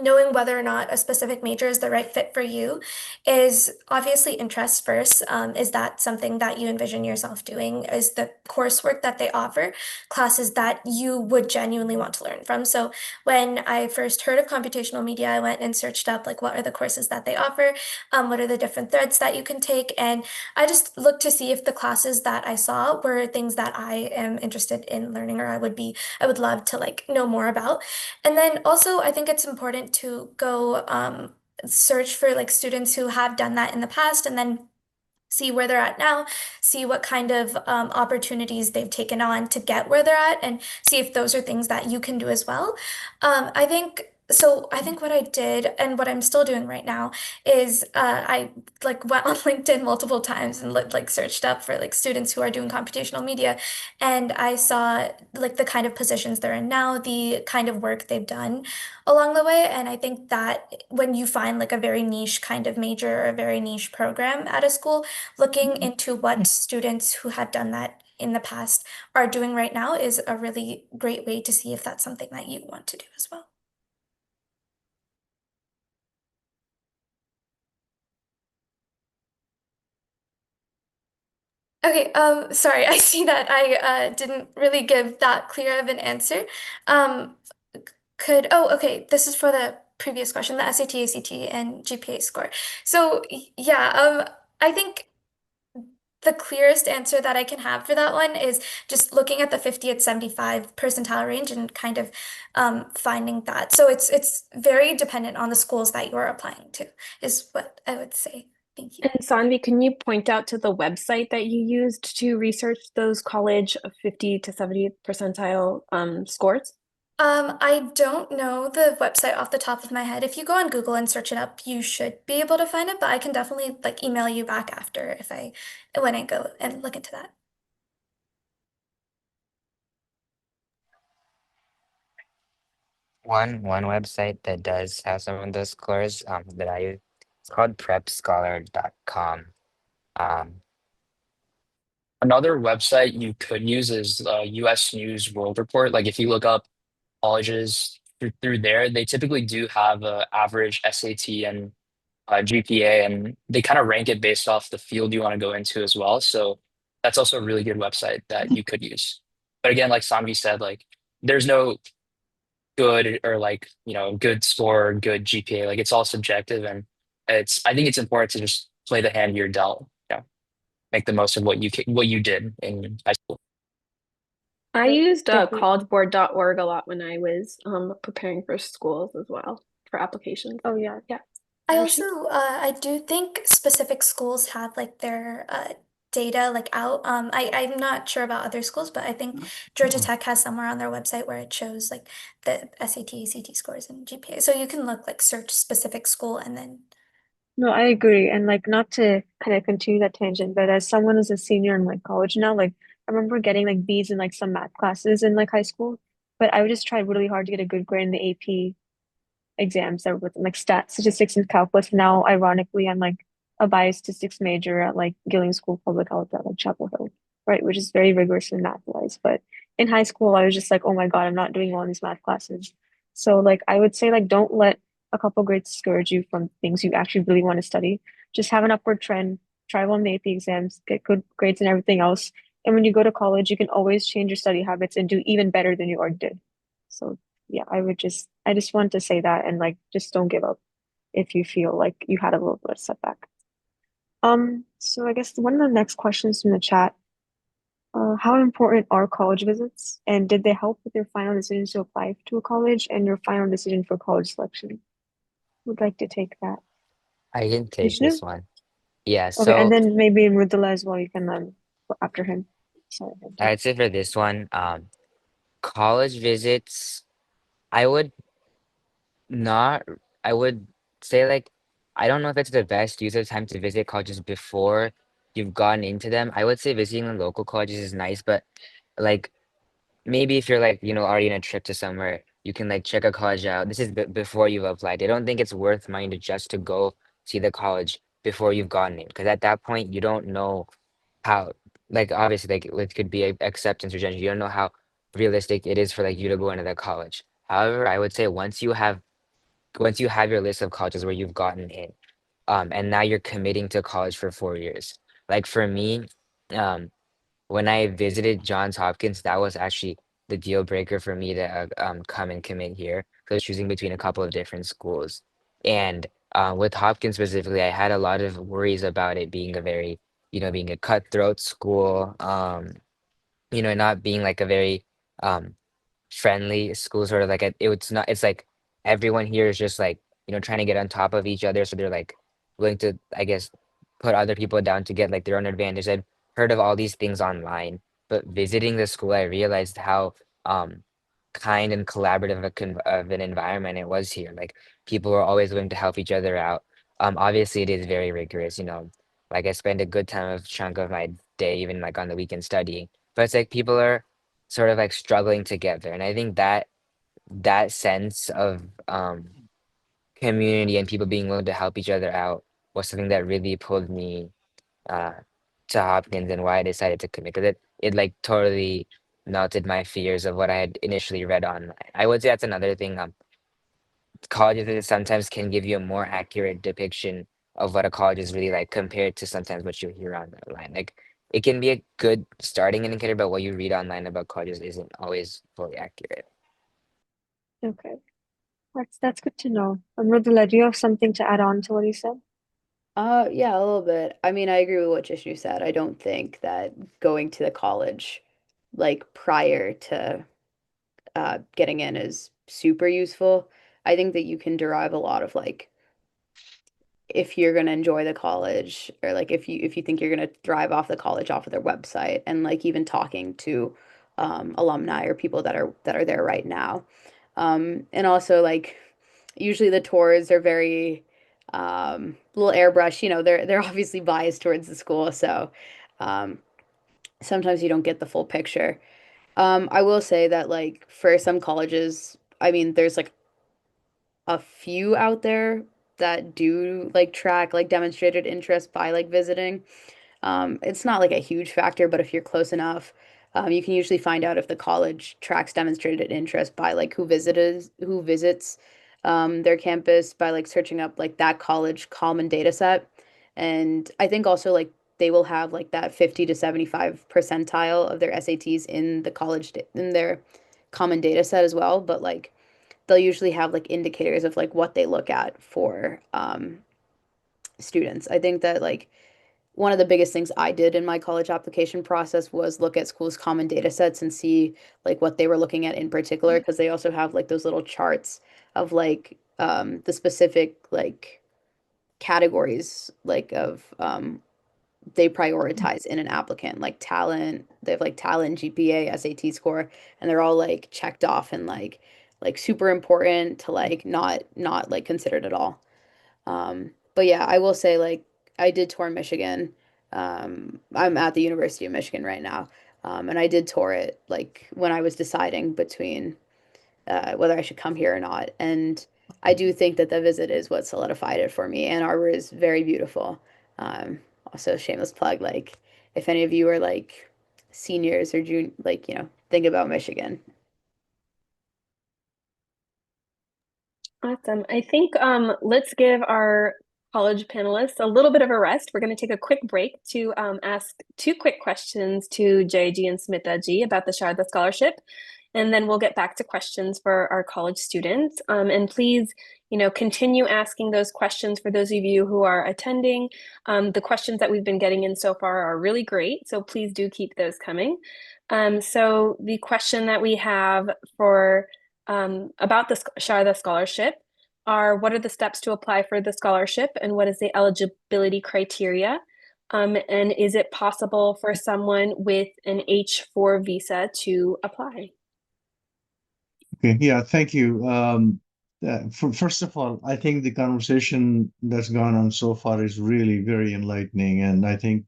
knowing whether or not a specific major is the right fit for you is obviously interest first. Is that something that you envision yourself doing? Is the coursework that they offer classes that you would genuinely want to learn from? So when I first heard of computational media, I went and searched up like what are the courses that they offer, what are the different threads that you can take, and I just looked to see if the classes that I saw were things that I am interested in learning or I would love to like know more about. And then also, I think it's important to go search for like students who have done that in the past and then see where they're at now, see what kind of opportunities they've taken on to get where they're at, and see if those are things that you can do as well. I think so. I think what I did and what I'm still doing right now is I like went on LinkedIn multiple times and looked like searched up for like students who are doing computational media, and I saw like the kind of positions they're in now, the kind of work they've done along the way, and I think that when you find like a very niche kind of major or a very niche program at a school, looking into what students who had done that in the past are doing right now is a really great way to see if that's something that you want to do as well. Okay, sorry, I see that I didn't really give that clear of an answer. Um, okay, this is for the previous question, the SAT, ACT, and GPA score. So, yeah, I think the clearest answer that I can have for that one is just looking at the 50th 75 percentile range and kind of finding that. So it's very dependent on the schools that you're applying to, is what I would say. Thank you. And Sanvi, can you point out to the website that you used to research those college 50 to 70 percentile scores? I don't know the website off the top of my head. If you go on Google and search it up, you should be able to find it, but I can definitely like email you back after if I when I go and look into that. One website that does have some of those scores that I use, it's called prepscholar.com. Um, Another website you could use is US News World Report. Like if you look up colleges through there, they typically do have a average SAT and GPA, and they kind of rank it based off the field you want to go into as well. So that's also a really good website that you could use. But again, like Samvi said, like there's no good or like, good score, good GPA. Like it's all subjective, and I think it's important to just play the hand you're dealt. Make the most of what you did in high school. I Yep, used definitely. collegeboard.org a lot when I was preparing for schools as well for applications. Oh yeah. Yeah. I Arushi? also I do think specific schools have like their data like out. I'm not sure about other schools, but I think Georgia Tech has somewhere on their website where it shows like the SAT, ACT scores and GPA. So you can look like search specific school and then No, I agree. And like not to kind of continue that tangent, but as someone who's a senior in like college now, like I remember getting like B's in like some math classes in like high school, but I would just try really hard to get a good grade in the AP exams that were with like statistics and calculus. Now, ironically, I'm like a biostatistics major at like Gilliam School of Public Health at like Chapel Hill, right? Which is very rigorous in math wise. But in high school, I was just like, oh my God, I'm not doing well in these math classes. So like I would say like don't let a couple grades discourage you from things you actually really want to study. Just have an upward trend, try well in the AP exams, get good grades and everything else. And when you go to college, you can always change your study habits and do even better than you already did. So yeah, I just want to say that and like just don't give up if you feel like you had a little bit of setback. So I guess one of the next questions from the chat, how important are college visits and did they help with your final decision to apply to a college and your final decision for college selection? Would like to take that. I can take Vishnu? this one. Yeah, Okay, and so then maybe Mridula as well, you can go after him. Sorry, thank you. I'd say for this one, college visits, I would not, I would say like, I don't know if it's the best use of time to visit colleges before you've gotten into them. I would say visiting the local colleges is nice, but like maybe if you're like, already in a trip to somewhere, you can like check a college out. This is before you've applied. I don't think it's worth money to just to go see the college before you've gotten in, because at that point you don't know how, like obviously like it could be acceptance or rejection. You don't know how realistic it is for like you to go into the college. However, I would say once you have your list of colleges where you've gotten in, and now you're committing to college for 4 years. Like for me, um, when I visited Johns Hopkins, that was actually the deal breaker for me to come and commit here. So I was choosing between a couple of different schools. And with Hopkins specifically, I had a lot of worries about it being being a cutthroat school, not being like a very um, friendly school, sort of like it's not, it's like everyone here is just like, trying to get on top of each other. So they're like willing to, I guess, put other people down to get like their own advantage. I've heard of all these things online, but visiting the school, I realized how um kind and collaborative of an environment it was here. Like people were always willing to help each other out. Obviously it is very rigorous, like I spend a good time of chunk of my day, even like on the weekend studying. But it's like people are sort of like struggling together. And I think that sense of community and people being willing to help each other out was something that really pulled me uh, to Hopkins and why I decided to commit, because it like totally melted my fears of what I had initially read online. I would say that's another thing. Colleges sometimes can give you a more accurate depiction of what a college is really like compared to sometimes what you hear online. Like it can be a good starting indicator, but what you read online about colleges isn't always fully accurate. Okay, that's good to know. Mridula, do you have something to add on to what he said? Yeah, a little bit. I mean, I agree with what Jishnu said. I don't think that going to the college like prior to getting in is super useful. I think that you can derive a lot of like if you're going to enjoy the college or like if you think you're going to thrive off the college off of their website and like even talking to alumni or people that are there right now. And also like usually the tours are very little airbrush, they're obviously biased towards the school, so um, sometimes you don't get the full picture. I will say that like for some colleges, I mean, there's like a few out there that do like track like demonstrated interest by like visiting. It's not like a huge factor, but if you're close enough, you can usually find out if the college tracks demonstrated interest by like who visits their campus by like searching up like that college common data set. And I think also like they will have like that 50 to 75 percentile of their SATs in the in their common data set as well. But like they'll usually have like indicators of like what they look at for students. I think that like one of the biggest things I did in my college application process was look at schools' common data sets and see like what they were looking at in particular, because they also have like those little charts of like the specific like categories like of they prioritize in an applicant, like talent. They have like talent, GPA, SAT score, and they're all like checked off and like super important to like not like considered at all. But yeah, I will say like I did tour Michigan. I'm at the University of Michigan right now. And I did tour it like when I was deciding between whether I should come here or not. And I do think that the visit is what solidified it for me. Ann Arbor is very beautiful. Also, shameless plug, like if any of you are like seniors or junior, like, think about Michigan. Awesome. I think let's give our college panelists a little bit of a rest. We're going to take a quick break to ask two quick questions to JG and Smita ji about the Sharda Scholarship. And then we'll get back to questions for our college students. And please, continue asking those questions for those of you who are attending. The questions that we've been getting in so far are really great, so please do keep those coming. So the question that we have for about the Sharda Scholarship are what are the steps to apply for the scholarship and what is the eligibility criteria? And is it possible for someone with an H-4 visa to apply? Okay, yeah, thank you. First of all, I think the conversation that's gone on so far is really very enlightening, and I think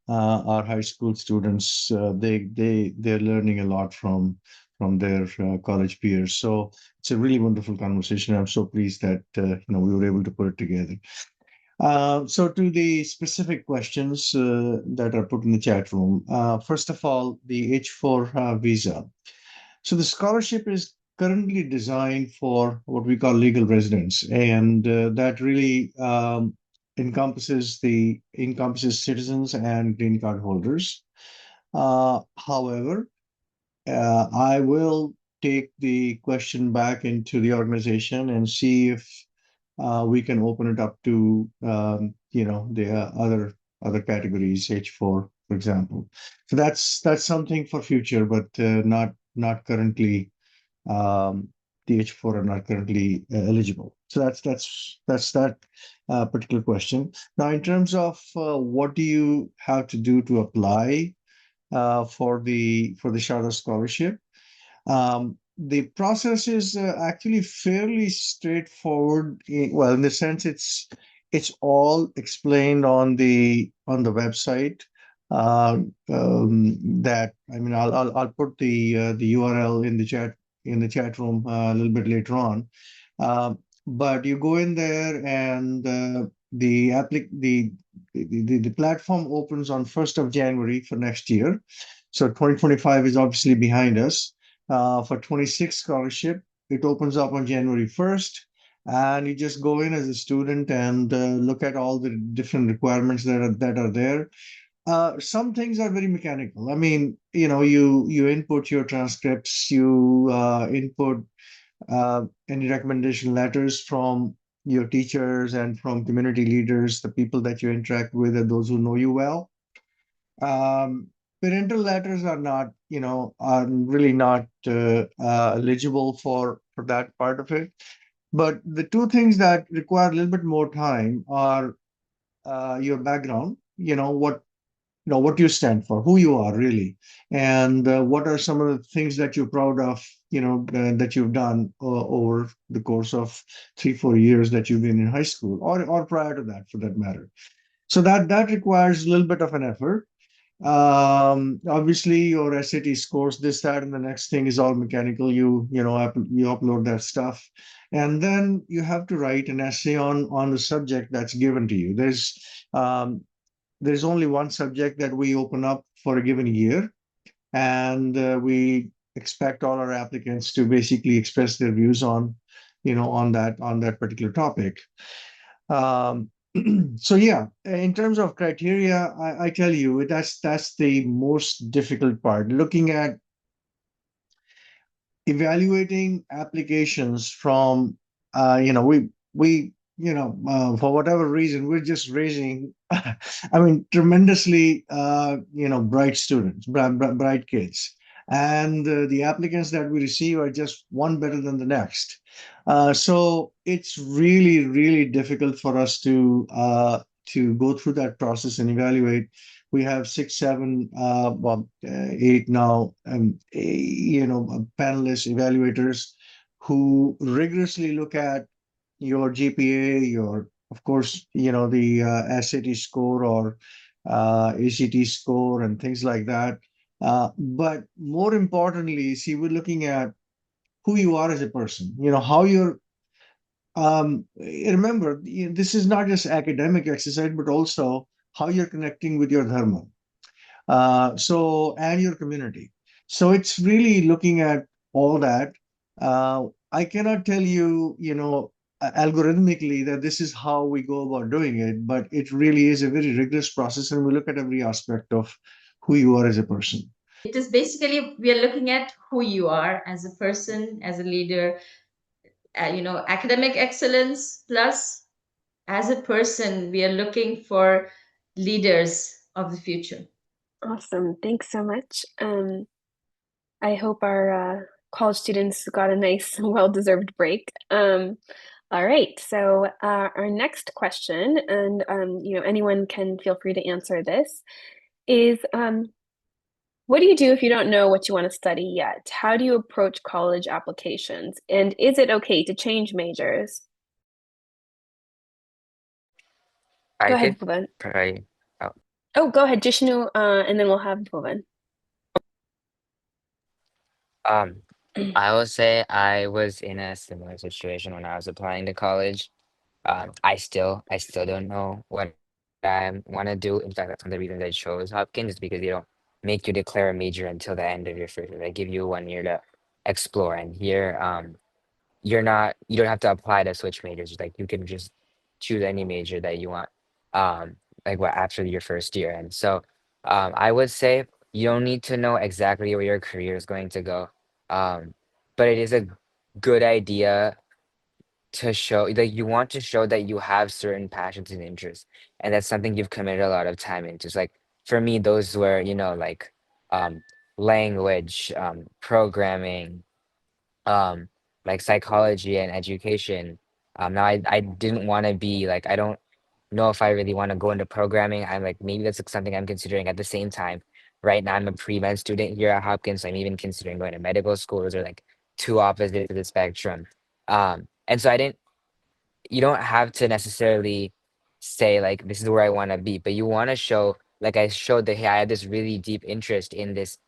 our high school students they're learning a lot from their college peers. So it's a really wonderful conversation. I'm so pleased that we were able to put it together. So to the specific questions that are put in the chat room. First of all, the H-4 visa. So the scholarship is currently designed for what we call legal residents, and that really encompasses citizens and green card holders. However, I will take the question back into the organization and see if we can open it up to the other categories, H4, for example. So that's something for future, but not currently. The H4 are not currently eligible. So that's that particular question. Now, in terms of what do you have to do to apply for the Sharda scholarship? The process is actually fairly straightforward. Well, in the sense, it's all explained on the website. That I mean, I'll put the URL in the chat room a little bit later on. But you go in there, and the platform opens on 1st of January for next year. So 2025 is obviously behind us. For 26 scholarship, it opens up on January 1st, and you just go in as a student and look at all the different requirements that are there. Some things are very mechanical. I mean, you input your transcripts, you input any recommendation letters from your teachers and from community leaders, the people that you interact with, and those who know you well. Parental letters are really not eligible for that part of it. But the two things that require a little bit more time are your background, what you stand for, who you are really, and what are some of the things that you're proud of, that you've done over the course of 3-4 years that you've been in high school, or prior to that, for that matter. So that requires a little bit of an effort. Obviously, your SAT scores, this, that, and the next thing is all mechanical. You upload that stuff, and then you have to write an essay on the subject that's given to you. There's only one subject that we open up for a given year, and we expect all our applicants to basically express their views on that particular topic. So yeah, in terms of criteria, I tell you that's the most difficult part. Looking at evaluating applications from, for whatever reason, we're just raising, I mean, tremendously, bright students, bright kids. And the applicants that we receive are just one better than the next. So it's really, really difficult for us to go through that process and evaluate. We have six, seven, eight now, panelists, evaluators who rigorously look at your GPA, your, of course, the SAT score or ACT score and things like that. But more importantly, see, we're looking at who you are as a person, how you're remember, this is not just academic exercise, but also how you're connecting with your dharma. And your community. So it's really looking at all that. I cannot tell you, algorithmically that this is how we go about doing it, but it really is a very rigorous process, and we look at every aspect of who you are as a person. It is basically we are looking at who you are as a person, as a leader, academic excellence plus as a person, we are looking for leaders of the future. Awesome. Thanks so much. I hope our college students got a nice, well-deserved break. All right. So our next question, and anyone can feel free to answer this, is what do you do if you don't know what you want to study yet? How do you approach college applications? And is it okay to change majors? Go I ahead, could Bhuvan. probably. Oh, Oh, go ahead, Jishnu, and then we'll have Bhuvan. um, I will say I was in a similar situation when I was applying to college. I still don't know what I want to do. In fact, that's one of the reasons I chose Hopkins is because they don't make you declare a major until the end of your first year. They give you 1 year to explore. And here, you don't have to apply to switch majors. Like you can just choose any major that you want. Like what after your first year. And so, I would say you don't need to know exactly where your career is going to go. Um, but it is a good idea to show like you want to show that you have certain passions and interests, and that's something you've committed a lot of time into. It's like for me, those were, like um language, programming, um like psychology and education. Now I didn't want to be like I don't know if I really want to go into programming. I'm like maybe that's like something I'm considering at the same time. Right now I'm a pre-med student here at Hopkins, so I'm even considering going to medical school. Those are like two opposites of the spectrum. And so I didn't you don't have to necessarily say like this is where I want to be, but you want to show like I showed that hey, I had this really deep interest in this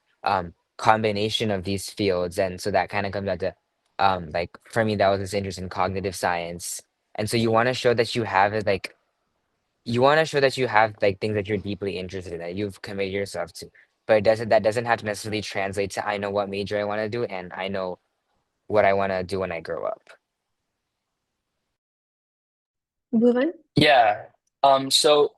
combination of these fields. And so that kind of comes out to like for me that was this interest in cognitive science. And so you want to show that you have it like you want to show that you have like things that you're deeply interested in that you've committed yourself to. But that doesn't have to necessarily translate to I know what major I want to do and I know what I want to do when I grow up. Bhuvan? Yeah. So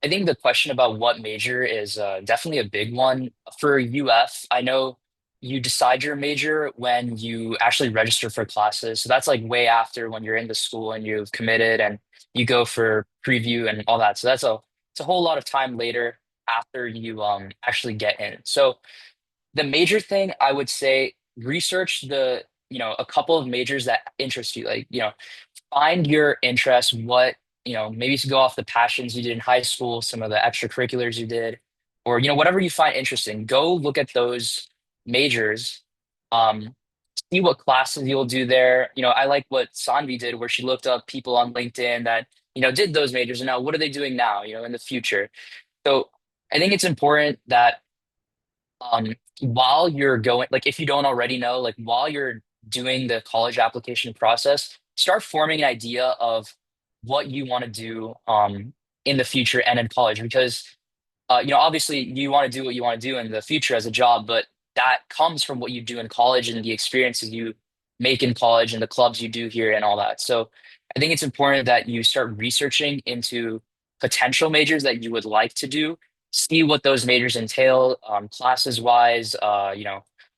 I think the question about what major is definitely a big one for UF. I know you decide your major when you actually register for classes. So that's like way after when you're in the school and you've committed and you go for preview and all that. So it's a whole lot of time later after you actually get in. So the major thing I would say research a couple of majors that interest you. Like, find your interest, what, maybe to go off the passions you did in high school, some of the extracurriculars you did, or, whatever you find interesting, go look at those majors, um, see what classes you'll do there. I like what Sanvi did, where she looked up people on LinkedIn that, did those majors and now what are they doing now, in the future. So I think it's important that while you're going, like if you don't already know, like while you're doing the college application process, start forming an idea of what you want to do in the future and in college because obviously you want to do what you want to do in the future as a job, but that comes from what you do in college and the experiences you make in college and the clubs you do here and all that. So I think it's important that you start researching into potential majors that you would like to do, see what those majors entail, classes wise,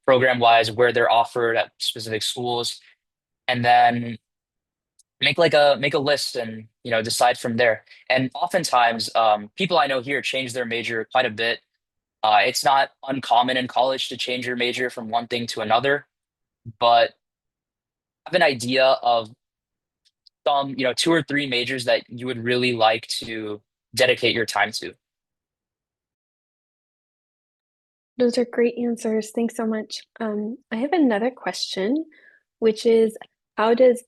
program wise, where they're offered at specific schools, and then make a list and decide from there. And oftentimes people I know here change their major quite a bit. It's not uncommon in college to change your major from one thing to another, but have an idea of some two or three majors that you would really like to dedicate your time to. Those are great answers. Thanks so much. I have another question, which is how does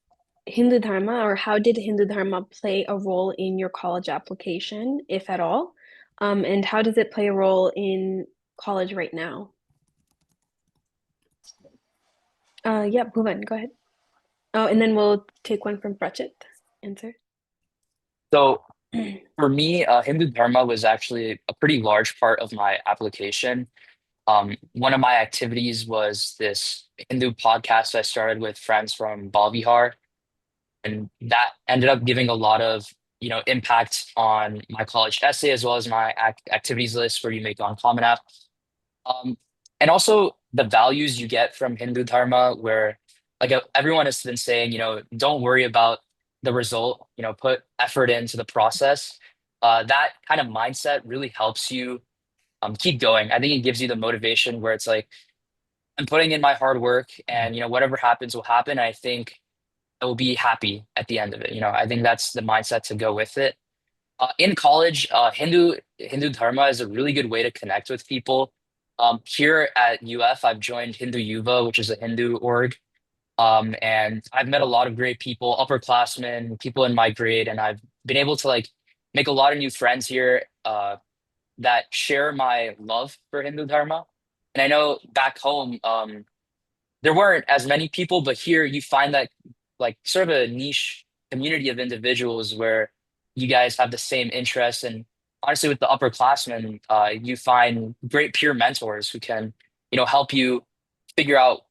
Hindu Dharma or how did Hindu Dharma play a role in your college application, if at all? And how does it play a role in college right now? Yeah, Bhuvan, go ahead. Oh, and then we'll take one from Prachit. Answer. So for me, Hindu Dharma was actually a pretty large part of my application. One of my activities was this Hindu podcast I started with friends from Balvihar, and that ended up giving a lot of impact on my college essay as well as my activities list where you make on Common App. Um, and also the values you get from Hindu Dharma, where like everyone has been saying, don't worry about the result, put effort into the process. That kind of mindset really helps you keep going. I think it gives you the motivation where it's like, I'm putting in my hard work and, whatever happens will happen. I think I will be happy at the end of it. I think that's the mindset to go with it. In college, Hindu Dharma is a really good way to connect with people. Here at UF, I've joined Hindu Yuva, which is a Hindu org, and I've met a lot of great people, upperclassmen, people in my grade, and I've been able to like make a lot of new friends here that share my love for Hindu Dharma. And I know back home, there weren't as many people, but here you find that like sort of a niche community of individuals where you guys have the same interests. And honestly, with the upperclassmen, you find great peer mentors who can, help you figure out,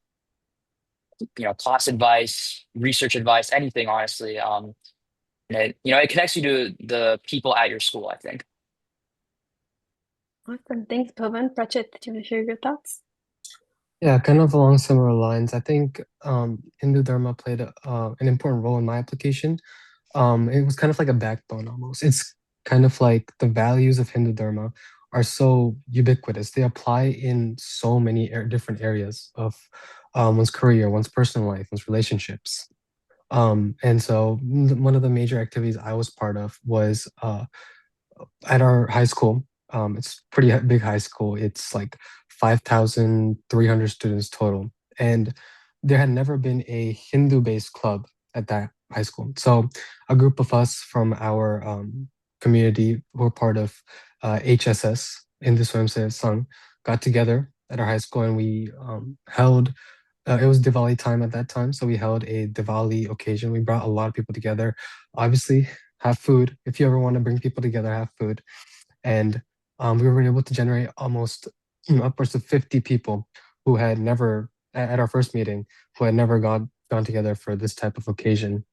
class advice, research advice, anything, honestly. And it connects you to the people at your school, I think. Awesome. Thanks, Bhuvan. Prachit, did you want to share your thoughts? Yeah, kind of along similar lines. I think Hindu Dharma played an important role in my application. It was kind of like a backbone almost. It's kind of like the values of Hindu Dharma are so ubiquitous. They apply in so many different areas of one's career, one's personal life, one's relationships. And so one of the major activities I was part of was at our high school. It's pretty big high school. It's like 5,300 students total. And there had never been a Hindu-based club at that high school. So a group of us from our community who were part of HSS, Hindu Swayamsevak Sangh, got together at our high school and we held it was Diwali time at that time, so we held a Diwali occasion. We brought a lot of people together. Obviously, have food. If you ever want to bring people together, have food. And we were able to generate almost upwards of 50 people who had never, at our first meeting, who had never gone together for this type of occasion.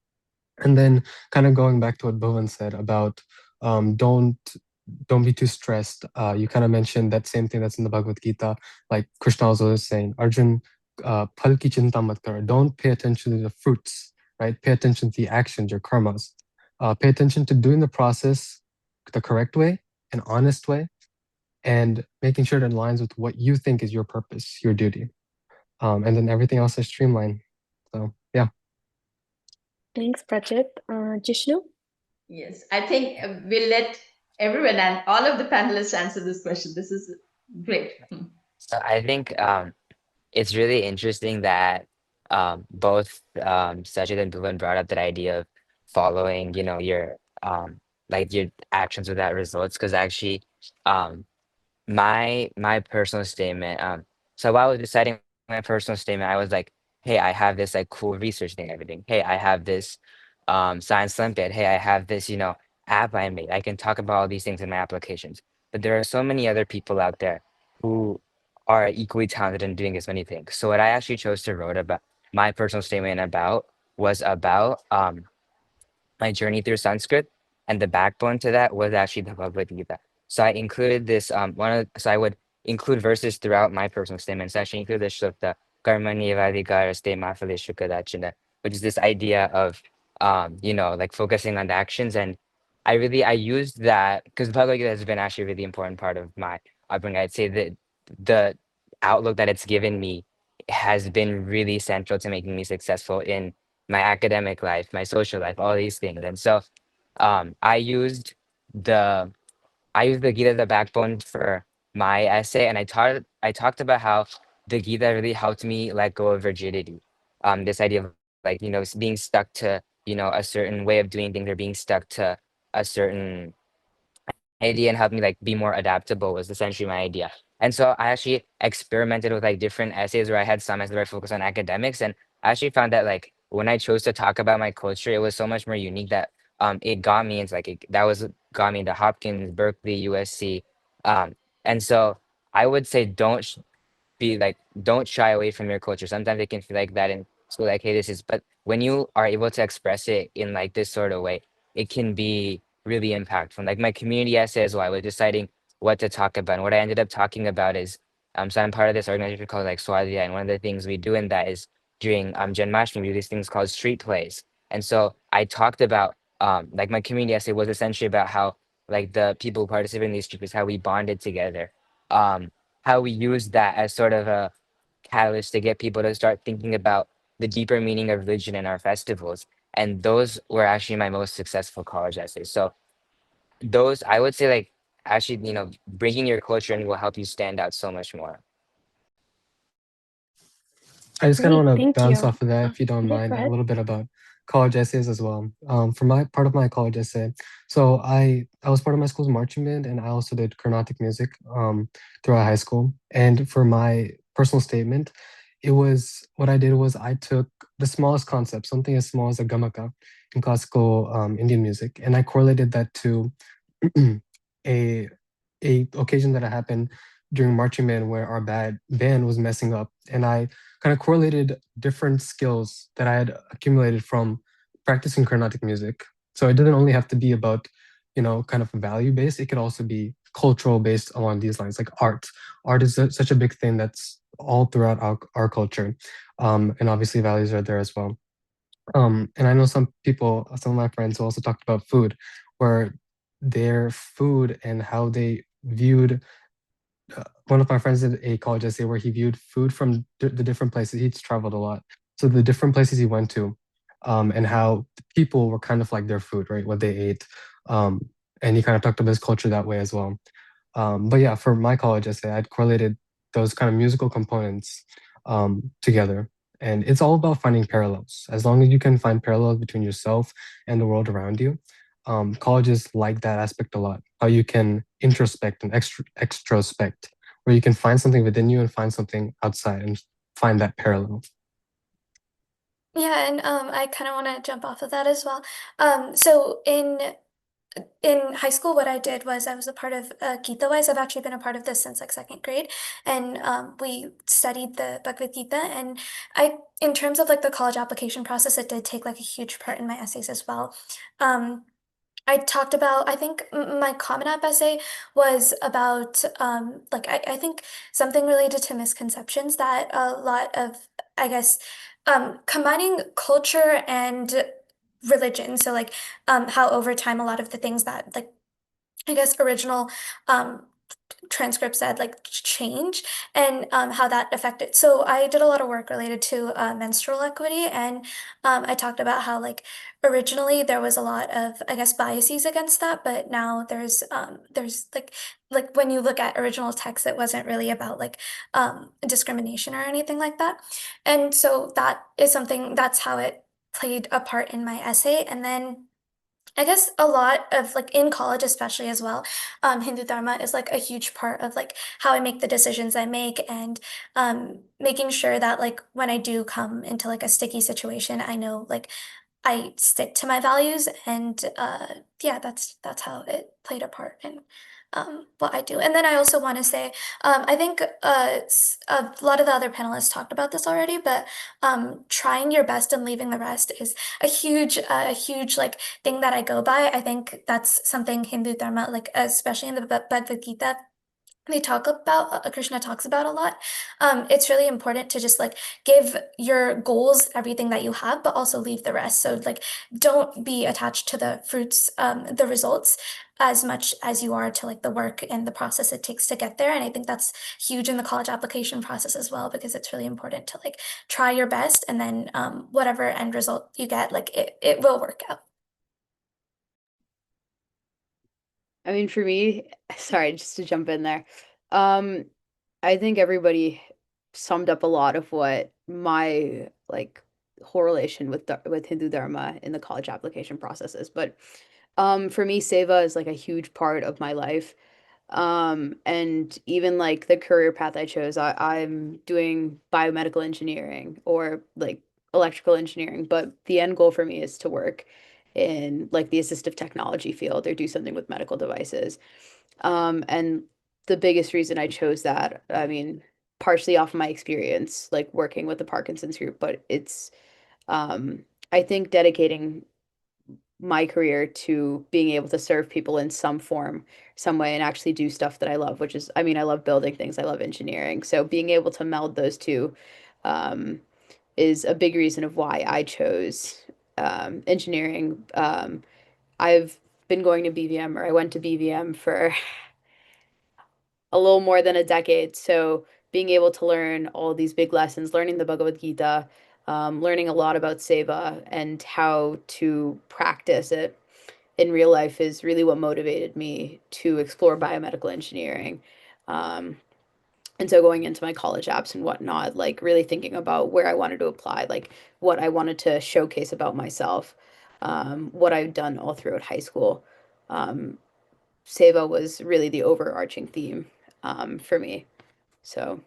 And then kind of going back to what Bhuvan said about don't be too stressed. You kind of mentioned that same thing that's in the Bhagavad Gita, like Krishna was always saying, Arjun, phal ki chinta mat kar. Don't pay attention to the fruits, right? Pay attention to the actions, your karmas. Pay attention to doing the process the correct way, an honest way, and making sure it aligns with what you think is your purpose, your duty. And then everything else is streamlined. So yeah. Thanks, Prachit. Jishnu? Yes, I think we'll let everyone and all of the panelists answer this question. This is great. So I think it's really interesting that both Sajid and Bhuvan brought up that idea of following, your like your actions without results. Because actually, um, my personal statement, so while I was deciding my personal statement, I was like, hey, I have this like cool research thing, everything. Hey, I have this science Olympiad. Hey, I have this, app I made. I can talk about all these things in my applications. But there are so many other people out there who are equally talented in doing as many things. So what I actually chose to write about my personal statement about was about my journey through Sanskrit, and the backbone to that was actually the Bhagavad Gita. So I included this so I would include verses throughout my personal statements. I actually include the shloka Karmani Vadikaraste Ma Phaleshu Kadachina, which is this idea of like focusing on the actions. And I used that because Bhagavad Gita has been actually a really important part of my upbringing. I'd say that the outlook that it's given me has been really central to making me successful in my academic life, my social life, all these things. And so I used the I used the Gita as the backbone for my essay, and I talked about how the Gita really helped me let go of rigidity. This idea of like, being stuck to, a certain way of doing things or being stuck to a certain idea and help me like be more adaptable was essentially my idea. And so I actually experimented with like different essays where I had some essays where I focused on academics, and I actually found that like when I chose to talk about my culture, it was so much more unique that it got me into like that was got me into Hopkins, Berkeley, USC. Um and so I would say be like, don't shy away from your culture. Sometimes it can feel like that in school, like, hey, this is, but when you are able to express it in like this sort of way, it can be really impactful. Like my community essay as well, I was deciding what to talk about. And what I ended up talking about is, so I'm part of this organization called like Swadia. And one of the things we do in that is during Janmashtami, we do these things called street plays. And so I talked about, like my community essay was essentially about how like the people who participate in these street plays, how we bonded together. Um, how we use that as sort of a catalyst to get people to start thinking about the deeper meaning of religion in our festivals. And those were actually my most successful college essays. So those, I would say, like, actually, bringing your culture in will help you stand out so much more. I just kind of Great, want to thank bounce you. off of that, if you don't Yeah, go mind, a ahead. little bit about college essays as well. For my part of my college essay, so I was part of my school's marching band, and I also did Carnatic music throughout high school. And for my personal statement, it was what I did was I took the smallest concept, something as small as a gamaka in classical Indian music, and I correlated that to a occasion that happened during marching band where our band was messing up, and I kind of correlated different skills that I had accumulated from practicing Carnatic music. So it didn't only have to be about, kind of value based. It could also be cultural based along these lines, like art. Art is such a big thing that's all throughout our culture, and obviously values are there as well. And I know some people, some of my friends who also talked about food, where their food and how they viewed one of my friends did a college essay where he viewed food from the different places. He's traveled a lot. So the different places he went to, and how the people were kind of like their food, right? What they ate. Um, and he kind of talked about his culture that way as well. But yeah, for my college essay, I'd correlated those kind of musical components together. And it's all about finding parallels. As long as you can find parallels between yourself and the world around you, colleges like that aspect a lot. How you can introspect and extrospect, where you can find something within you and find something outside and find that parallel. Yeah, and I kind of want to jump off of that as well. So in high school, what I did was I was a part of Gita Wise. I've actually been a part of this since like second grade, and we studied the Bhagavad Gita. And in terms of like the college application process, it did take like a huge part in my essays as well. Um, I talked about, I think my Common App essay was about, like, I think something related to misconceptions that a lot of, I guess, combining culture and religion. So, like, how over time a lot of the things that, like, I guess, original um, transcripts said like change and how that affected. So I did a lot of work related to menstrual equity, and I talked about how like originally there was a lot of I guess biases against that, but now there's like when you look at original text, it wasn't really about like discrimination or anything like that, and so that is something that's how it played a part in my essay, and then. I guess a lot of like in college, especially as well, Hindu Dharma is like a huge part of like how I make the decisions I make and making sure that like when I do come into like a sticky situation, I know like I stick to my values and yeah, that's how it played a part in what I do. And then I also want to say, I think a lot of the other panelists talked about this already, but trying your best and leaving the rest is a huge like thing that I go by. I think that's something Hindu Dharma, like especially in the Bhagavad Gita, they talk about Krishna talks about a lot. It's really important to just like give your goals everything that you have, but also leave the rest. So like don't be attached to the fruits, the results as much as you are to like the work and the process it takes to get there. And I think that's huge in the college application process as well, because it's really important to like try your best and then whatever end result you get, like it will work out. I mean, for me, sorry, just to jump in there. Um, I think everybody summed up a lot of what my like whole relation with with Hindu Dharma in the college application process is. But for me, Seva is like a huge part of my life. And even like the career path I chose, I'm doing biomedical engineering or like electrical engineering, but the end goal for me is to work in like the assistive technology field or do something with medical devices. And the biggest reason I chose that, I mean, partially off of my experience, like working with the Parkinson's group, but it's, I think dedicating my career to being able to serve people in some form, some way, and actually do stuff that I love, which is, I mean, I love building things, I love engineering. So being able to meld those two, um, is a big reason of why I chose engineering. I've been going to BVM, or I went to BVM for a little more than a decade. So being able to learn all these big lessons, learning the Bhagavad Gita, learning a lot about Seva and how to practice it in real life is really what motivated me to explore biomedical engineering. Um, and so going into my college apps and whatnot, like really thinking about where I wanted to apply, like what I wanted to showcase about myself, what I've done all throughout high school. Um, Seva was really the overarching theme for me. So,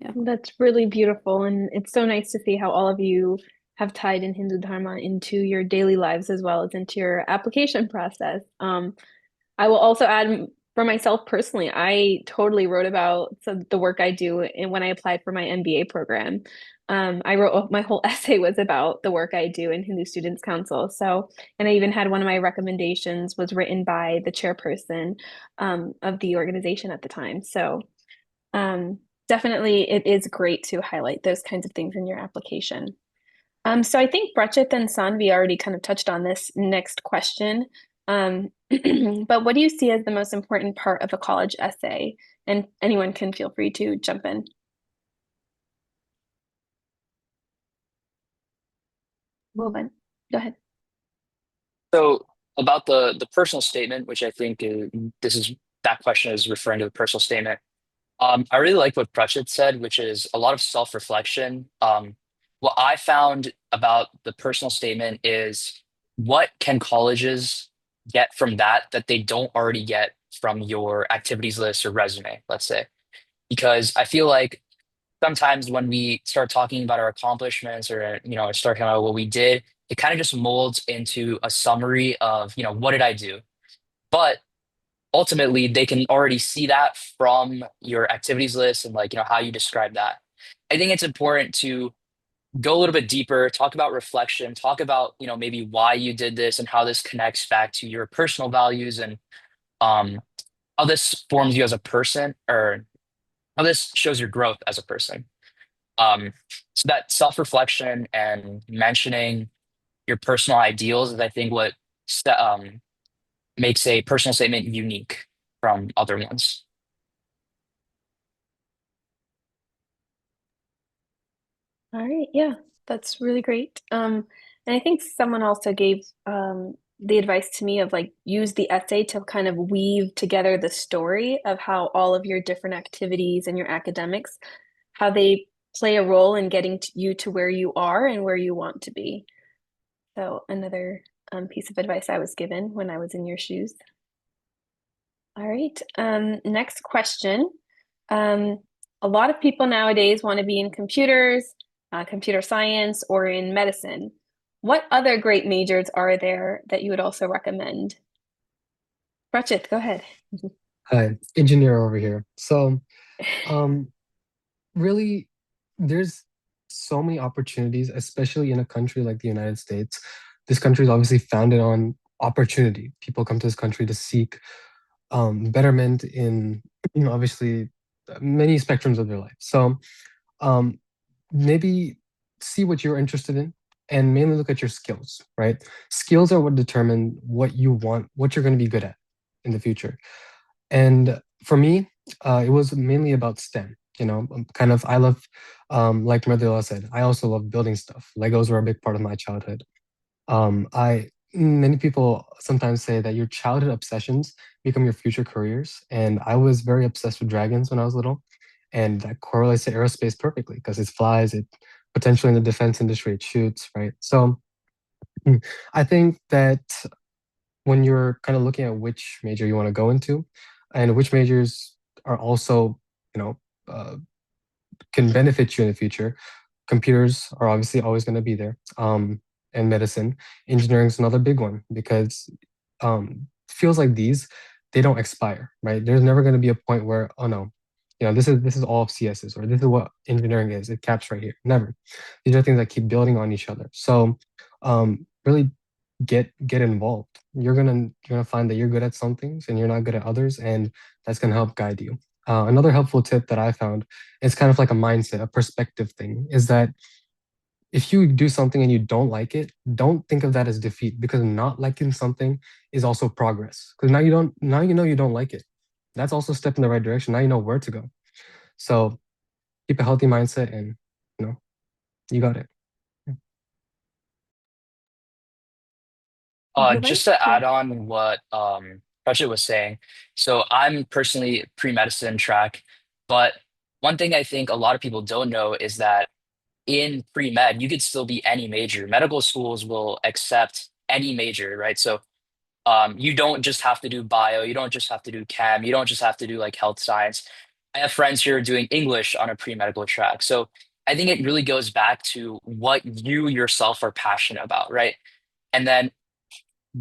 yeah. That's really beautiful, and it's so nice to see how all of you have tied in Hindu Dharma into your daily lives as well as into your application process. I will also add for myself personally, I totally wrote about the work I do and when I applied for my MBA program. I wrote my whole essay was about the work I do in Hindu Students Council. So, and I even had one of my recommendations was written by the chairperson of the organization at the time. So, um, definitely it is great to highlight those kinds of things in your application. So I think Prachit and Sanvi already kind of touched on this next question. But what do you see as the most important part of a college essay? And anyone can feel free to jump in. Woven, go ahead. So about the personal statement, which I think this is that question is referring to the personal statement. I really like what Prachit said, which is a lot of self-reflection. What I found about the personal statement is what can colleges get from that that they don't already get from your activities list or resume, let's say. Because I feel like sometimes when we start talking about our accomplishments or start talking about what we did, it kind of just molds into a summary of what did I do. But ultimately they can already see that from your activities list and how you describe that. I think it's important to go a little bit deeper, talk about reflection, talk about maybe why you did this and how this connects back to your personal values and um, how this forms you as a person or how this shows your growth as a person. um, so that self-reflection and mentioning your personal ideals is I think what makes a personal statement unique from other ones. All right, yeah, that's really great. And I think someone also gave the advice to me of like use the essay to kind of weave together the story of how all of your different activities and your academics, how they play a role in getting you to where you are and where you want to be. So another piece of advice I was given when I was in your shoes. All right, next question. Um, a lot of people nowadays want to be in computers, computer science, or in medicine. What other great majors are there that you would also recommend? Prachit, go ahead. Hi, engineer over here. So, um, really, there's so many opportunities, especially in a country like the United States. This country is obviously founded on opportunity. People come to this country to seek betterment in, obviously many spectrums of their life. So, um, maybe see what you're interested in and mainly look at your skills, right? Skills are what determine what you want, what you're going to be good at in the future. And for me, it was mainly about STEM. Kind of, I love, like Merdila said, I also love building stuff. Legos were a big part of my childhood. I many people sometimes say that your childhood obsessions become your future careers. And I was very obsessed with dragons when I was little. And that correlates to aerospace perfectly because it flies, it potentially in the defense industry, it shoots, right? So I think that when you're kind of looking at which major you want to go into and which majors are also, you know, uh, can benefit you in the future, computers are obviously always going to be there. And medicine, engineering is another big one because fields like these, they don't expire, right? There's never going to be a point where, oh no, this is all of CSs or this is what engineering is. It caps right here. Never. These are things that keep building on each other. So really get involved. You're gonna find that you're good at some things and you're not good at others, and that's gonna help guide you. Another helpful tip that I found is kind of like a mindset, a perspective thing, is that if you do something and you don't like it, don't think of that as defeat because not liking something is also progress. Because now you know you don't like it. That's also a step in the right direction. Now you know where to go. So keep a healthy mindset and you got it. All right. Just to add on what Prachit was saying. So I'm personally pre-medicine track, but one thing I think a lot of people don't know is that in pre-med, you could still be any major. Medical schools will accept any major, right? So you don't just have to do bio, you don't just have to do chem, you don't just have to do like health science. I have friends here doing English on a pre-medical track. So I think it really goes back to what you yourself are passionate about, right? And then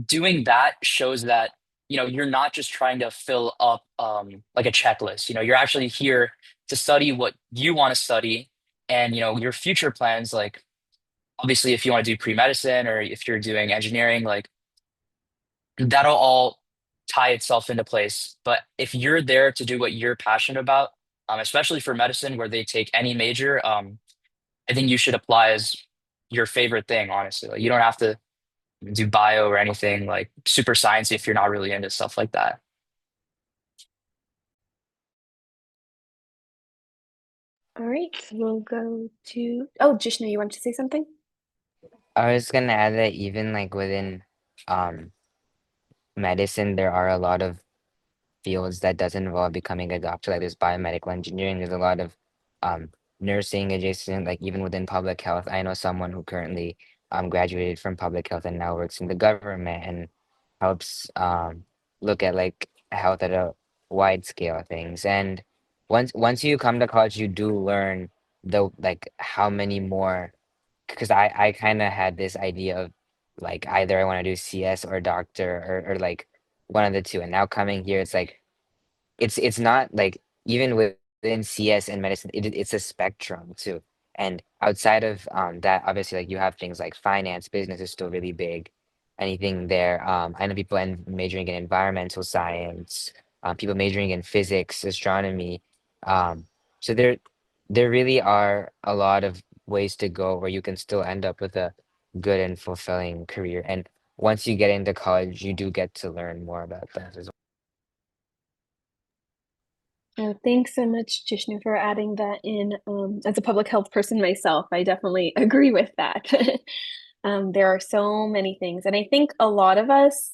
doing that shows that you're not just trying to fill up like a checklist. You're actually here to study what you want to study, and your future plans, like obviously if you want to do pre-medicine or if you're doing engineering, like that'll all tie itself into place. But if you're there to do what you're passionate about, especially for medicine where they take any major, I think you should apply as your favorite thing, honestly. Like you don't have to do bio or anything like super science if you're not really into stuff like that. All right, we'll go to, oh, Jishnu, you want to say something? I was gonna add that even like within um medicine, there are a lot of fields that doesn't involve becoming a doctor. Like there's biomedical engineering, there's a lot of um nursing adjacent, like even within public health. I know someone who currently graduated from public health and now works in the government and helps look at like health at a wide scale of things. And once you come to college, you do learn the like how many more, because I kind of had this idea of like either I want to do CS or doctor or like one of the two. And now coming here, it's like it's not like even within CS and medicine, it's a spectrum too. And outside of that, obviously, like you have things like finance, business is still really big. Anything there. I know people majoring in environmental science, people majoring in physics, astronomy. So there really are a lot of ways to go where you can still end up with a good and fulfilling career. And once you get into college, you do get to learn more about that as well. Thanks so much, Jishnu, for adding that in. As a public health person myself, I definitely agree with that. There are so many things, and I think a lot of us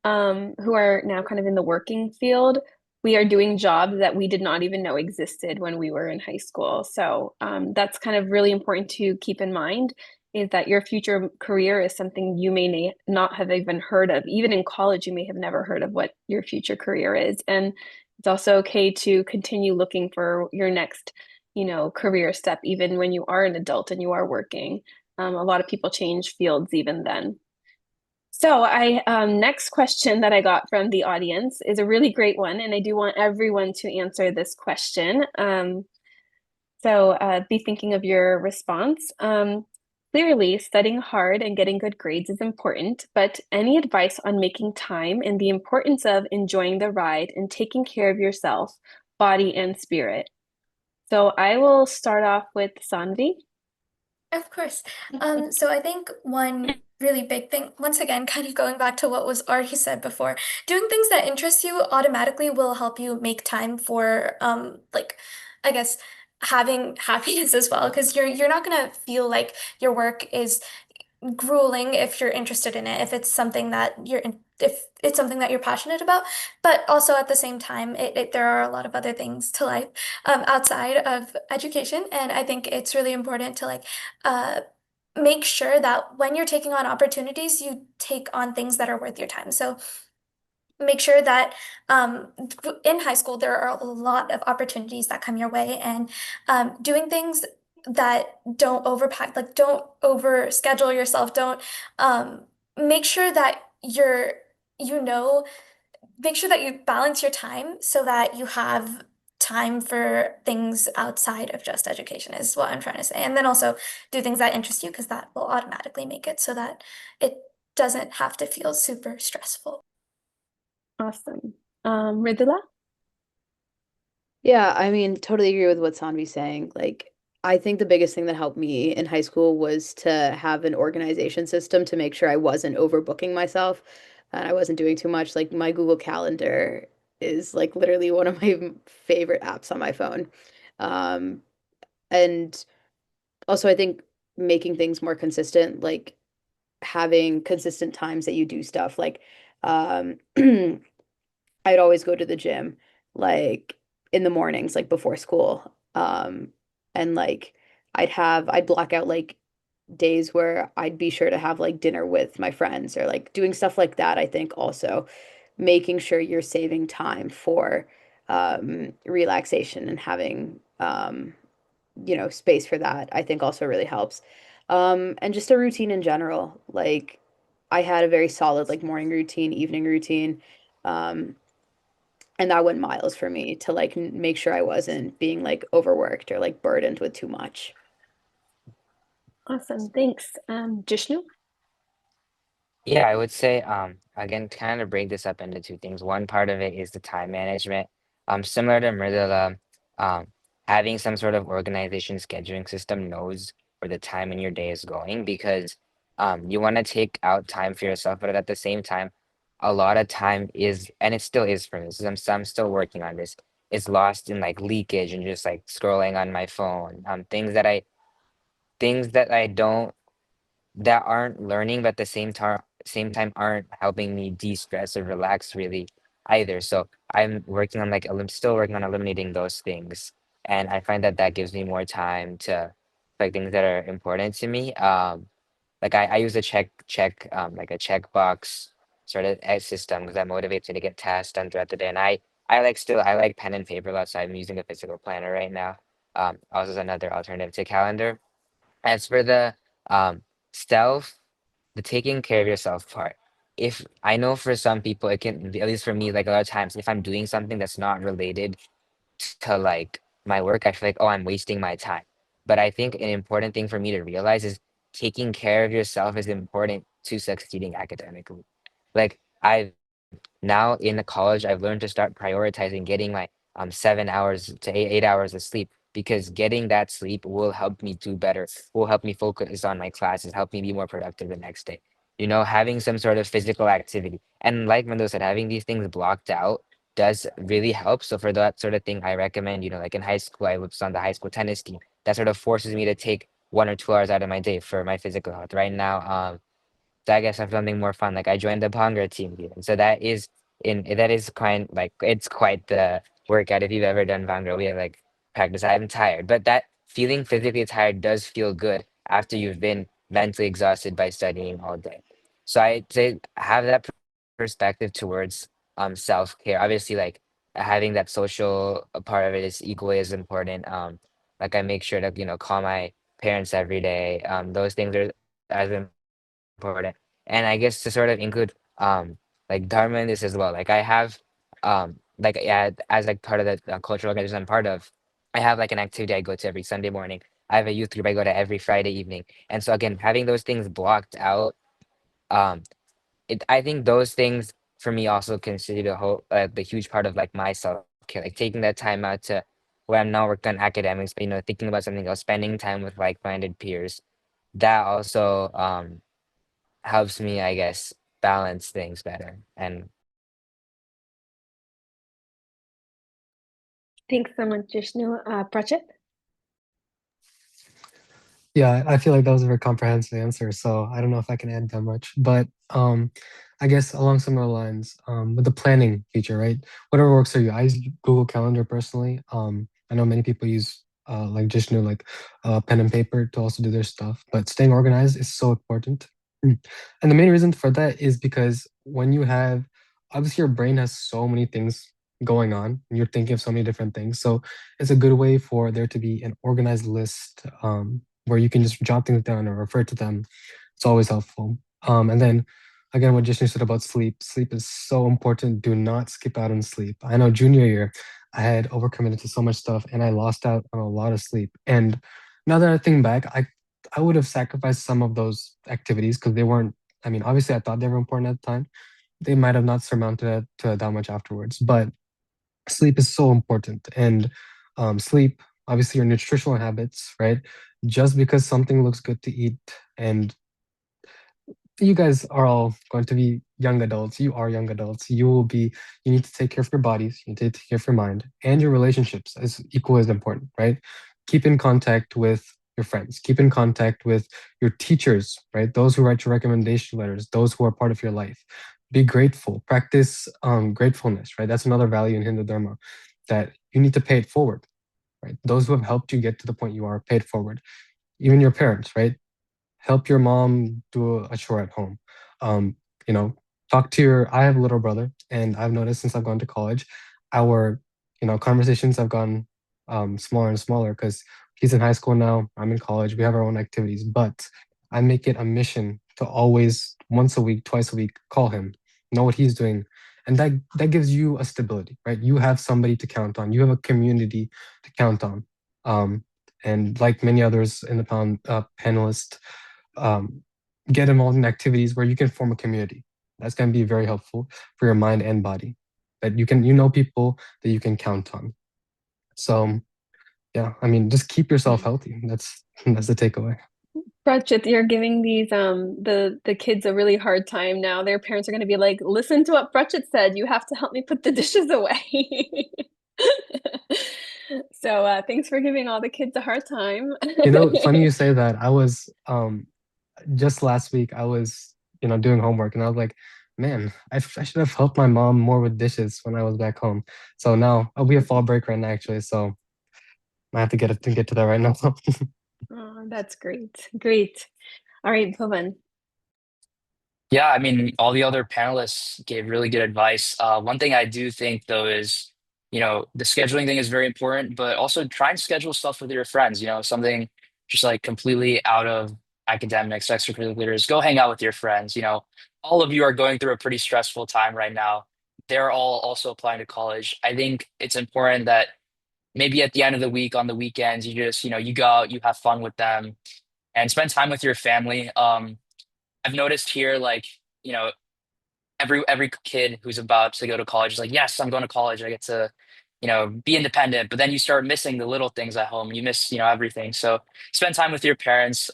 who are now kind of in the working field, we are doing jobs that we did not even know existed when we were in high school. So that's kind of really important to keep in mind, is that your future career is something you may not have even heard of. Even in college, you may have never heard of what your future career is. And it's also okay to continue looking for your next, career step, even when you are an adult and you are working. A lot of people change fields even then. So I next question that I got from the audience is a really great one, and I do want everyone to answer this question. So be thinking of your response. Clearly, studying hard and getting good grades is important, but any advice on making time and the importance of enjoying the ride and taking care of yourself, body and spirit? So I will start off with Sanvi. Of course. So I think one really big thing, once again, kind of going back to what was already said before, doing things that interest you automatically will help you make time for, like, I guess, having happiness as well, because you're not gonna feel like your work is grueling if you're interested in it, if it's something that if it's something that you're passionate about. But also at the same time, there are a lot of other things to life outside of education, and I think it's really important to like make sure that when you're taking on opportunities, you take on things that are worth your time. So make sure that in high school there are a lot of opportunities that come your way, and doing things that don't overpack, like don't over schedule yourself, don't make sure that you know make sure that you balance your time so that you have time for things outside of just education is what I'm trying to say. And then also do things that interest you because that will automatically make it so that it doesn't have to feel super stressful. Awesome. Ridula? Yeah, I mean, totally agree with what Sanvi's saying. Like, I think the biggest thing that helped me in high school was to have an organization system to make sure I wasn't overbooking myself and I wasn't doing too much. Like, my Google Calendar is like literally one of my favorite apps on my phone. Um, and also, I think making things more consistent, like having consistent times that you do stuff. Like, um, I'd always go to the gym like in the mornings, like before school. And like I'd block out like days where I'd be sure to have like dinner with my friends or like doing stuff like that. I think also making sure you're saving time for relaxation and having space for that, I think also really helps. And just a routine in general. Like I had a very solid like morning routine, evening routine. Um, and that went miles for me to like make sure I wasn't being like overworked or like burdened with too much. Awesome. Thanks. Jishnu? Yeah, I would say, again, kind of break this up into two things. One part of it is the time management. Similar to Mridula, um, having some sort of organization scheduling system knows where the time in your day is going because you want to take out time for yourself, but at the same time, a lot of time is, and it still is for me, so I'm still working on this, is lost in like leakage and just like scrolling on my phone. Things that I don't that aren't learning, but at the same time aren't helping me de-stress or relax really either. So I'm working on like still working on eliminating those things, and I find that that gives me more time to like things that are important to me. Like I use a like a checkbox sort of system because that motivates me to get tasks done throughout the day. And I like pen and paper a lot, so I'm using a physical planner right now. Also is another alternative to calendar. As for the um, self, the taking care of yourself part, if I know for some people it can be, at least for me, like a lot of times, if I'm doing something that's not related to like my work, I feel like, oh, I'm wasting my time. But I think an important thing for me to realize is taking care of yourself is important to succeeding academically. Like I now in the college, I've learned to start prioritizing getting my 7 hours to 8 hours of sleep because getting that sleep will help me do better, will help me focus on my classes, help me be more productive the next day. You know, having some sort of physical activity. And like Mendo said, having these things blocked out does really help. So for that sort of thing, I recommend, like in high school, I was on the high school tennis team. That sort of forces me to take 1 or 2 hours out of my day for my physical health. Right now, so I guess I'm something more fun. Like I joined the Bhangra team here. And so that is quite like it's quite the workout. If you've ever done Bhangra, we have like practice. I'm tired, but that feeling physically tired does feel good after you've been mentally exhausted by studying all day. So I say have that perspective towards self-care. Obviously, like having that social part of it is equally as important. Like I make sure to, call my parents every day. Those things are as important. And I guess to sort of include like Dharma in this as well. Like I have like yeah, as like part of the cultural organization I'm part of, I have like an activity I go to every Sunday morning. I have a youth group I go to every Friday evening. And so again, having those things blocked out, um, I think those things for me also constitute the huge part of like my self care, like taking that time out to where I'm not working on academics, but thinking about something else, spending time with like-minded peers. That also helps me, I guess, balance things better. And Thanks so much, Jishnu. Prachit? Yeah, I feel like that was a very comprehensive answer, so I don't know if I can add that much. But I guess along similar lines, with the planning feature, right? Whatever works for you. I use Google Calendar personally. I know many people use like just new like pen and paper to also do their stuff, but staying organized is so important. And the main reason for that is because when you have, obviously your brain has so many things going on, and you're thinking of so many different things. So it's a good way for there to be an organized list. Where you can just jot things down or refer to them. It's always helpful. And then again, what Jishnu said about sleep, sleep is so important. Do not skip out on sleep. I know junior year, I had overcommitted to so much stuff and I lost out on a lot of sleep. And now that I think back, I would have sacrificed some of those activities because they weren't, I mean, obviously I thought they were important at the time. They might have not surmounted it to that much afterwards. But sleep is so important. And sleep, obviously your nutritional habits, right? Just because something looks good to eat, and you guys are all going to be young adults. You are young adults. You will be, you need to take care of your bodies, you need to take care of your mind, and your relationships is equally as important, right? Keep in contact with your friends, keep in contact with your teachers, right? Those who write your recommendation letters, those who are part of your life. Be grateful, practice gratefulness, right? That's another value in Hindu Dharma, that you need to pay it forward, right? Those who have helped you get to the point you are, paid forward. Even your parents, right? Help your mom do a chore at home. Um, you know, talk to your. I have a little brother, and I've noticed since I've gone to college, our conversations have gone smaller and smaller because he's in high school now. I'm in college. We have our own activities, but I make it a mission to always once a week, twice a week, call him, know what he's doing, and that gives you a stability, right? You have somebody to count on. You have a community to count on. Um, and like many others in the panelist, um, get involved in activities where you can form a community. That's going to be very helpful for your mind and body. That you know people that you can count on. So yeah, I mean, just keep yourself healthy. That's the takeaway. Prachit, you're giving these the kids a really hard time now. Their parents are going to be like, "Listen to what Prachit said. You have to help me put the dishes away." So thanks for giving all the kids a hard time. Funny you say that. I was just last week I was doing homework and I was like, man, I should have helped my mom more with dishes when I was back home. So now we have fall break right now actually, so I have to get to that right now. Oh, that's great. Great. All right, Bhuvan. Yeah, I mean, all the other panelists gave really good advice. One thing I do think though is, the scheduling thing is very important, but also try and schedule stuff with your friends, something just like completely out of academics, extracurriculars. Go hang out with your friends. All of you are going through a pretty stressful time right now. They're all also applying to college. I think it's important that maybe at the end of the week, on the weekends, you just, you go out, you have fun with them and spend time with your family. I've noticed here, like, you know, every kid who's about to go to college is like, yes, I'm going to college. I get to, be independent. But then you start missing the little things at home. You miss, everything. So spend time with your parents.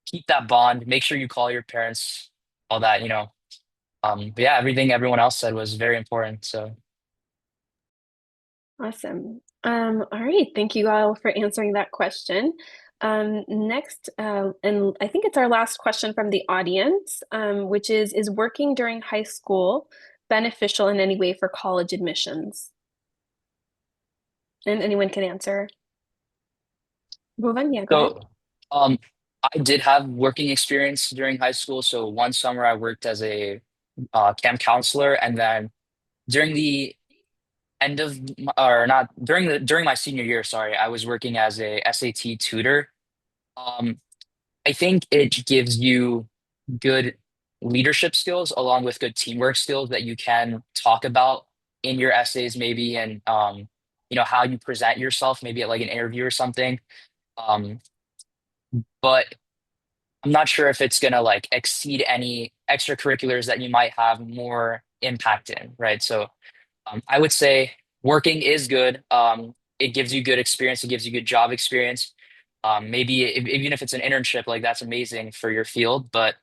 Keep that bond. Make sure you call your parents. All that. But yeah, everything everyone else said was very important. So Awesome. All right. Thank you all for answering that question. Next, and I think it's our last question from the audience, which is working during high school beneficial in any way for college admissions? And anyone can answer. Bhuvan, yeah, go ahead. so um, I did have working experience during high school. So one summer I worked as a camp counselor, and then during the end of or not during my senior year, sorry, I was working as a SAT tutor. Um, I think it gives you good leadership skills along with good teamwork skills that you can talk about in your essays, maybe, and how you present yourself, maybe at like an interview or something. Um, but I'm not sure if it's gonna like exceed any extracurriculars that you might have more impact in, right? So I would say working is good. It gives you good experience. It gives you good job experience. Maybe even if it's an internship, like that's amazing for your field. But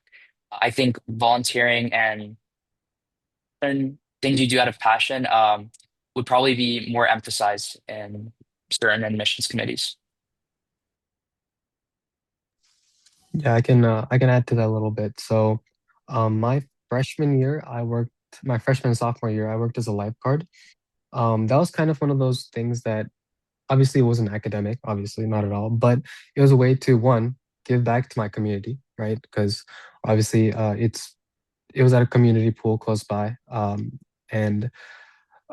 I think volunteering and things you do out of passion would probably be more emphasized in certain admissions committees. Yeah, I can add to that a little bit. So, my freshman year, my freshman and sophomore year, I worked as a lifeguard. That was kind of one of those things that obviously it wasn't academic, obviously not at all, but it was a way to one, give back to my community, right? Because obviously, it was at a community pool close by, and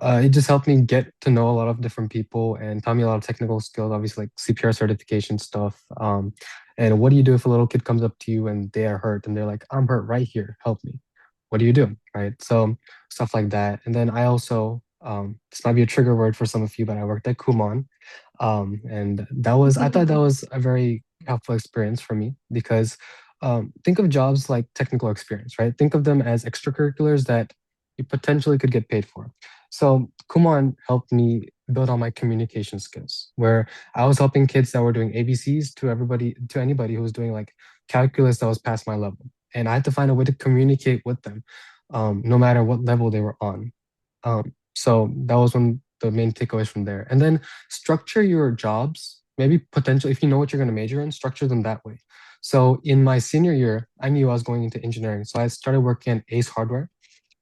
it just helped me get to know a lot of different people and taught me a lot of technical skills, obviously like CPR certification stuff. And what do you do if a little kid comes up to you and they are hurt and they're like, I'm hurt right here, help me. What do you do? Right. So stuff like that. And then I also, this might be a trigger word for some of you, but I worked at Kumon. And I thought that was a very helpful experience for me because think of jobs like technical experience, right? Think of them as extracurriculars that you potentially could get paid for. So Kumon helped me build on my communication skills, where I was helping kids that were doing ABCs to anybody who was doing like calculus that was past my level. And I had to find a way to communicate with them, no matter what level they were on. So that was one of the main takeaways from there. And then structure your jobs, maybe potentially, if you know what you're going to major in, structure them that way. So in my senior year, I knew I was going into engineering. So I started working at Ace Hardware.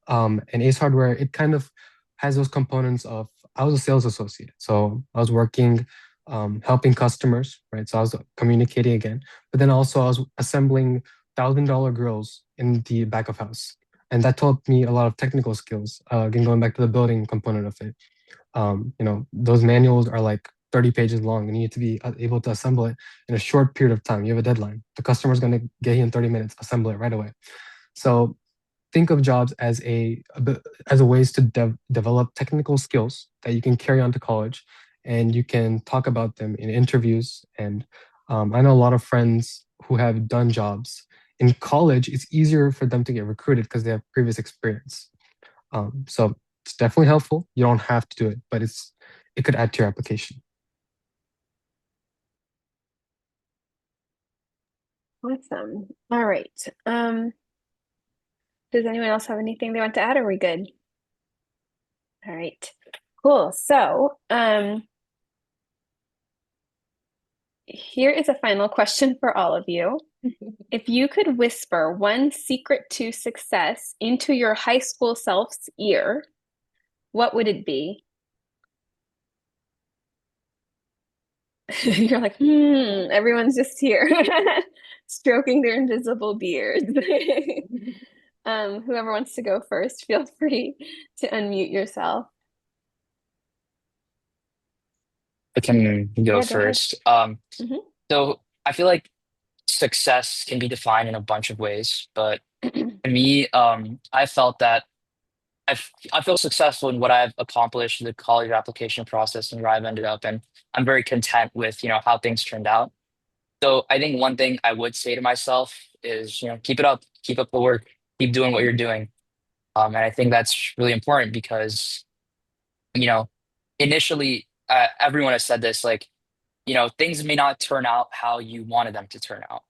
And Ace Hardware, it kind of has those components of, I was a sales associate. So I was working, helping customers, right? So I was communicating again, but then also I was assembling $1,000 grills in the back of house. And that taught me a lot of technical skills. Again, going back to the building component of it. Those manuals are like 30 pages long and you need to be able to assemble it in a short period of time. You have a deadline. The customer's going to get you in 30 minutes, assemble it right away. So think of jobs as a ways to develop technical skills that you can carry on to college, and you can talk about them in interviews. And I know a lot of friends who have done jobs in college. It's easier for them to get recruited because they have previous experience. So it's definitely helpful. You don't have to do it, but it could add to your application. Awesome. All right. Does anyone else have anything they want to add? Or are we good? All right. Cool. So, here is a final question for all of you. If you could whisper one secret to success into your high school self's ear, what would it be? You're like, everyone's just here stroking their invisible beards. Whoever wants to go first, feel free to unmute yourself. I can go Yeah, go ahead. first. Mhm. So I feel like success can be defined in a bunch of ways, but to me, I felt that I feel successful in what I've accomplished in the college application process and where I've ended up, and I'm very content with how things turned out. So I think one thing I would say to myself is keep up the work, keep doing what you're doing, and I think that's really important because you know initially everyone has said this like things may not turn out how you wanted them to turn out,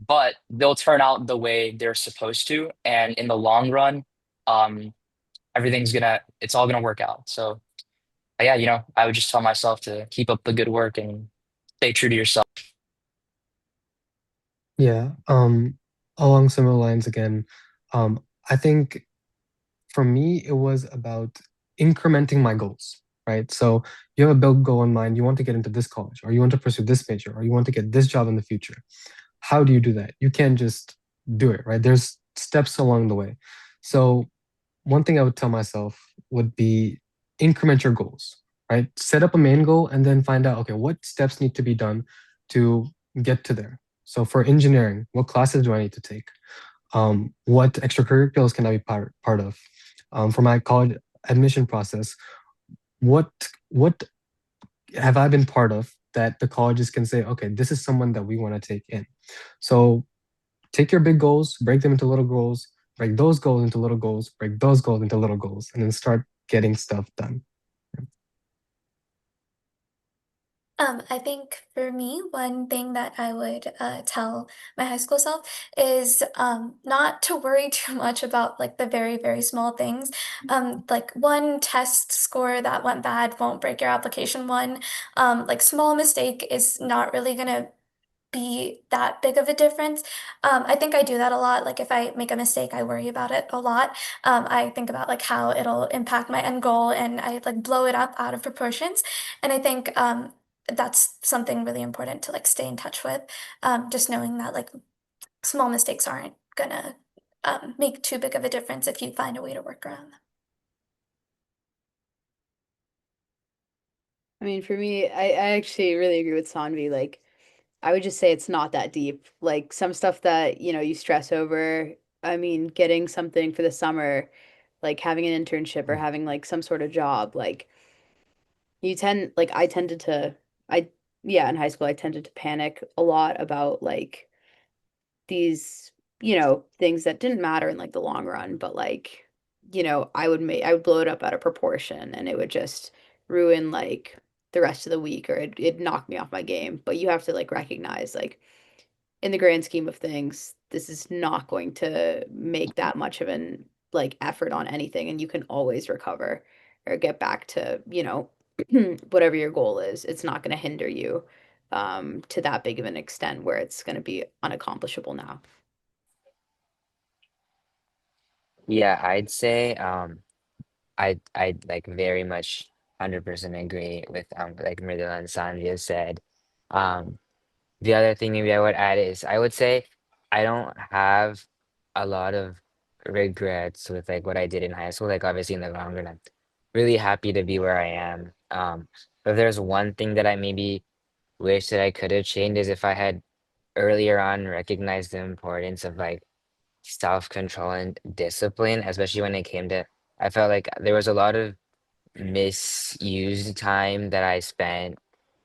but they'll turn out the way they're supposed to, and in the long run, um, it's all gonna work out. So yeah, I would just tell myself to keep up the good work and stay true to yourself. Yeah. Along similar lines again, I think for me, it was about incrementing my goals, right? So you have a big goal in mind. You want to get into this college, or you want to pursue this major, or you want to get this job in the future. How do you do that? You can't just do it, right? There's steps along the way. So one thing I would tell myself would be increment your goals, right? Set up a main goal and then find out, okay, what steps need to be done to get to there. So for engineering, what classes do I need to take? What extracurriculars can I be part of? For my college admission process, what have I been part of that the colleges can say, okay, this is someone that we want to take in. So take your big goals, break them into little goals, break those goals into little goals, break those goals into little goals, and then start getting stuff done. I think for me, one thing that I would tell my high school self is not to worry too much about like the very, very small things. Like one test score that went bad won't break your application. One like small mistake is not really gonna be that big of a difference. I think I do that a lot. Like if I make a mistake, I worry about it a lot. I think about like how it'll impact my end goal, and I like blow it up out of proportions. And I think that's something really important to like stay in touch with. Just knowing that like small mistakes aren't gonna make too big of a difference if you find a way to work around them. I mean, for me, I actually really agree with Sanvi. Like, I would just say it's not that deep. Like some stuff that, you stress over. I mean, getting something for the summer, like having an internship or having like some sort of job, like I tended to, I, yeah, in high school, I tended to panic a lot about like these, things that didn't matter in like the long run, but like, I would blow it up out of proportion and it would just ruin like the rest of the week or it'd knock me off my game. But you have to like recognize like in the grand scheme of things, this is not going to make that much of an like effort on anything and you can always recover or get back to, whatever your goal is. It's not going to hinder you to that big of an extent where it's going to be unaccomplishable now. Yeah, I'd say I'd like very much 100% agree with like Mridula and Sandhya said. Um the other thing maybe I would add is I would say I don't have a lot of regrets with like what I did in high school. Like obviously in the long run, I'm really happy to be where I am. But if there's one thing that I maybe wish that I could have changed is if I had earlier on recognized the importance of like self-control and discipline, especially when it came to, I felt like there was a lot of misused time that I spent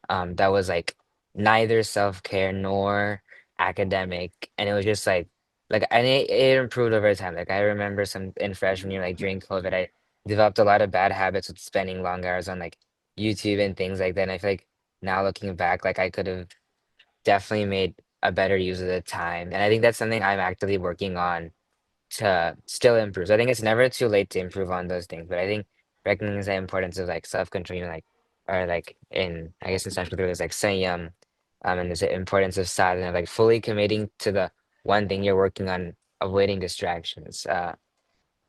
that was like neither self-care nor academic. And it was just like and it improved over time. Like I remember some in freshman year, like during COVID, I developed a lot of bad habits with spending long hours on like YouTube and things like that. And I feel like now looking back, like I could have definitely made a better use of the time. And I think that's something I'm actively working on to still improve. So I think it's never too late to improve on those things. But I think recognizing the importance of like self-control, like or like in I guess in Sanskrit there's like sanyam, and there's the importance of sadhana, like fully committing to the one thing you're working on, avoiding distractions. I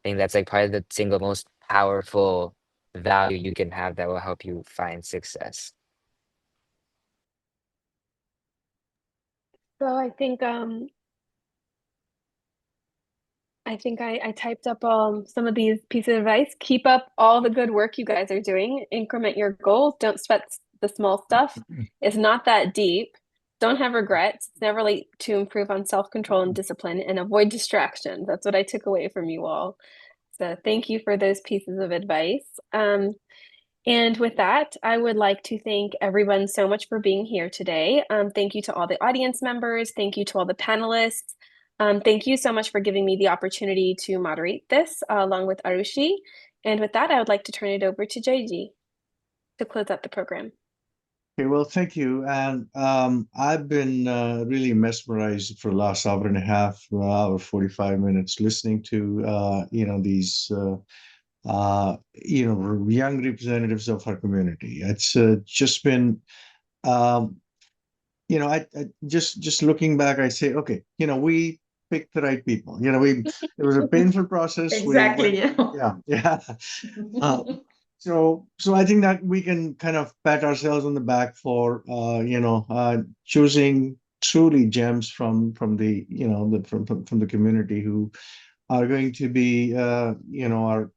think that's like probably the single most powerful value you can have that will help you find success. So I typed up some of these pieces of advice. Keep up all the good work you guys are doing. Increment your goals. Don't sweat the small stuff. It's not that deep. Don't have regrets. It's never late to improve on self-control and discipline and avoid distractions. That's what I took away from you all. So thank you for those pieces of advice. And with that, I would like to thank everyone so much for being here today. Thank you to all the audience members. Thank you to all the panelists. Thank you so much for giving me the opportunity to moderate this along with Arushi. And with that, I would like to turn it over to JG to close out the program. Okay, well, thank you. And I've been really mesmerized for the last hour and a half, hour, 45 minutes listening to, these, young representatives of our community. It's just been, um, I just looking back, I say, okay, we picked the right people. It was a painful process. Exactly. Yeah, yeah. Uh, so I think that we can kind of pat ourselves on the back for choosing truly gems from the from the community who are going to be our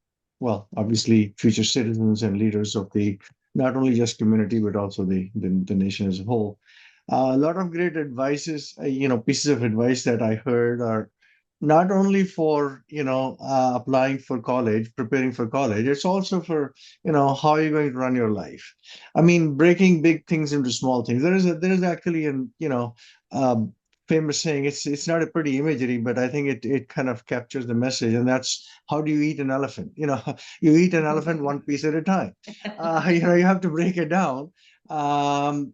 obviously future citizens and leaders of the not only just community but also the nation as a whole. A lot of great advices, pieces of advice that I heard are not only for applying for college, preparing for college. It's also for how you're going to run your life. I mean, breaking big things into small things. There is actually an um, famous saying. It's not a pretty imagery, but I think it kind of captures the message, and that's how do you eat an elephant? You eat an elephant one piece at a time. You have to break it down, and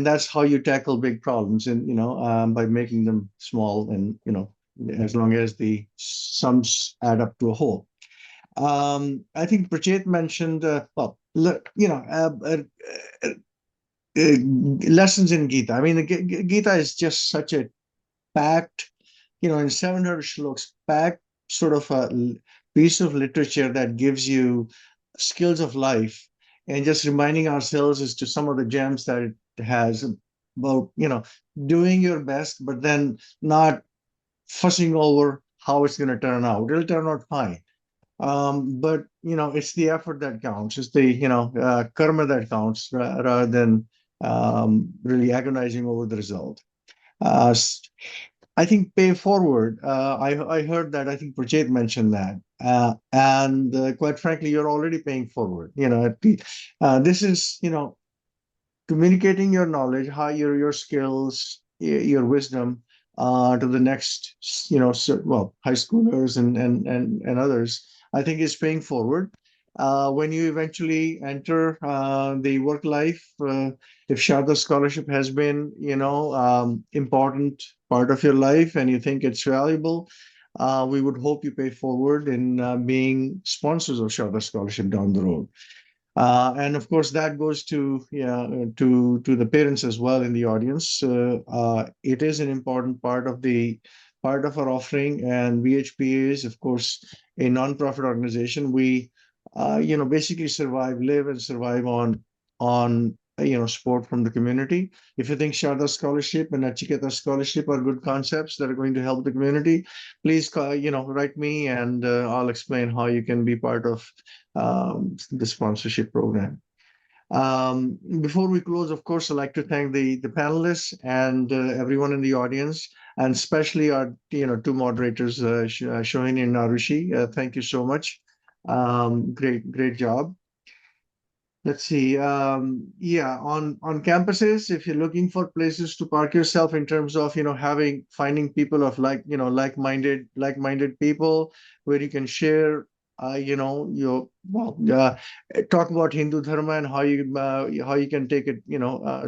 that's how you tackle big problems, and by making them small, and as long as the sums add up to a whole. I think Prachit mentioned, well, look, lessons in Gita. I mean, the Gita is just such a packed, in 700 shloks, packed sort of a piece of literature that gives you skills of life, and just reminding ourselves as to some of the gems that it has about, doing your best, but then not fussing over how it's going to turn out. It'll turn out fine. But it's the effort that counts. It's the karma that counts, rather than really agonizing over the result. Uh, s- I think pay forward. I heard that. I think Prajit mentioned that, and quite frankly, you're already paying forward. This is communicating your knowledge, how your skills, your wisdom, to the next, high schoolers and others. I think is paying forward. When you eventually enter the work life, if Sharda scholarship has been, important part of your life, and you think it's valuable, we would hope you pay forward in being sponsors of Sharda scholarship down the road. And of course, that goes to, to the parents as well in the audience. It is an important part of our offering, and VHPA is, of course, a nonprofit organization. We, basically live and survive on support from the community. If you think Sharda scholarship and Nachiketa scholarship are good concepts that are going to help the community, please write me, and I'll explain how you can be part of the sponsorship program. Before we close, of course, I'd like to thank the panelists and everyone in the audience, and especially our two moderators, Shohini and Narushi. Thank you so much. Great job. Let's see. Yeah, on campuses, if you're looking for places to park yourself in terms of finding people of like-minded people where you can share, your talk about Hindu Dharma and how you can take it,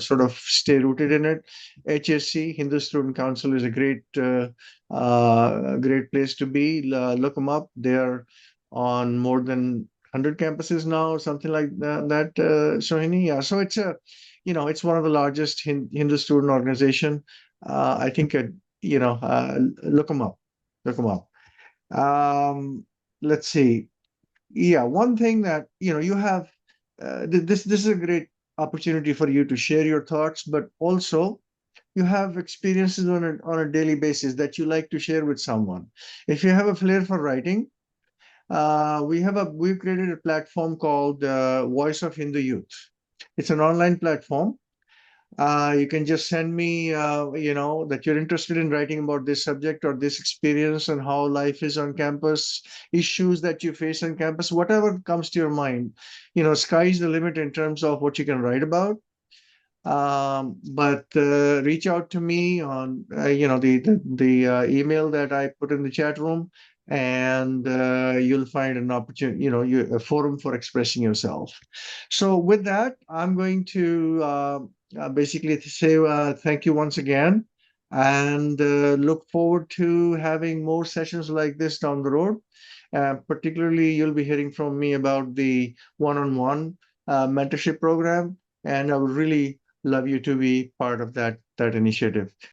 sort of stay rooted in it. HSC, Hindu Student Council, is a great place to be. Look them up. They're on more than 100 campuses now, something like that, Sohini. Yeah, so it's one of the largest Hindu student organization. I think, look them up. Look them up. Let's see. Yeah, one thing that you have, this is a great opportunity for you to share your thoughts, but also you have experiences on a daily basis that you like to share with someone. If you have a flair for writing, we've created a platform called Voice of Hindu Youth. It's an online platform. You can just send me, that you're interested in writing about this subject or this experience and how life is on campus, issues that you face on campus, whatever comes to your mind. Sky's the limit in terms of what you can write about. But reach out to me on the email that I put in the chat room, and you'll find an opportunity, a forum for expressing yourself. So with that, I'm going to basically say thank you once again, and look forward to having more sessions like this down the road. Particularly, you'll be hearing from me about the one-on-one mentorship program, and I would really love you to be part of that initiative.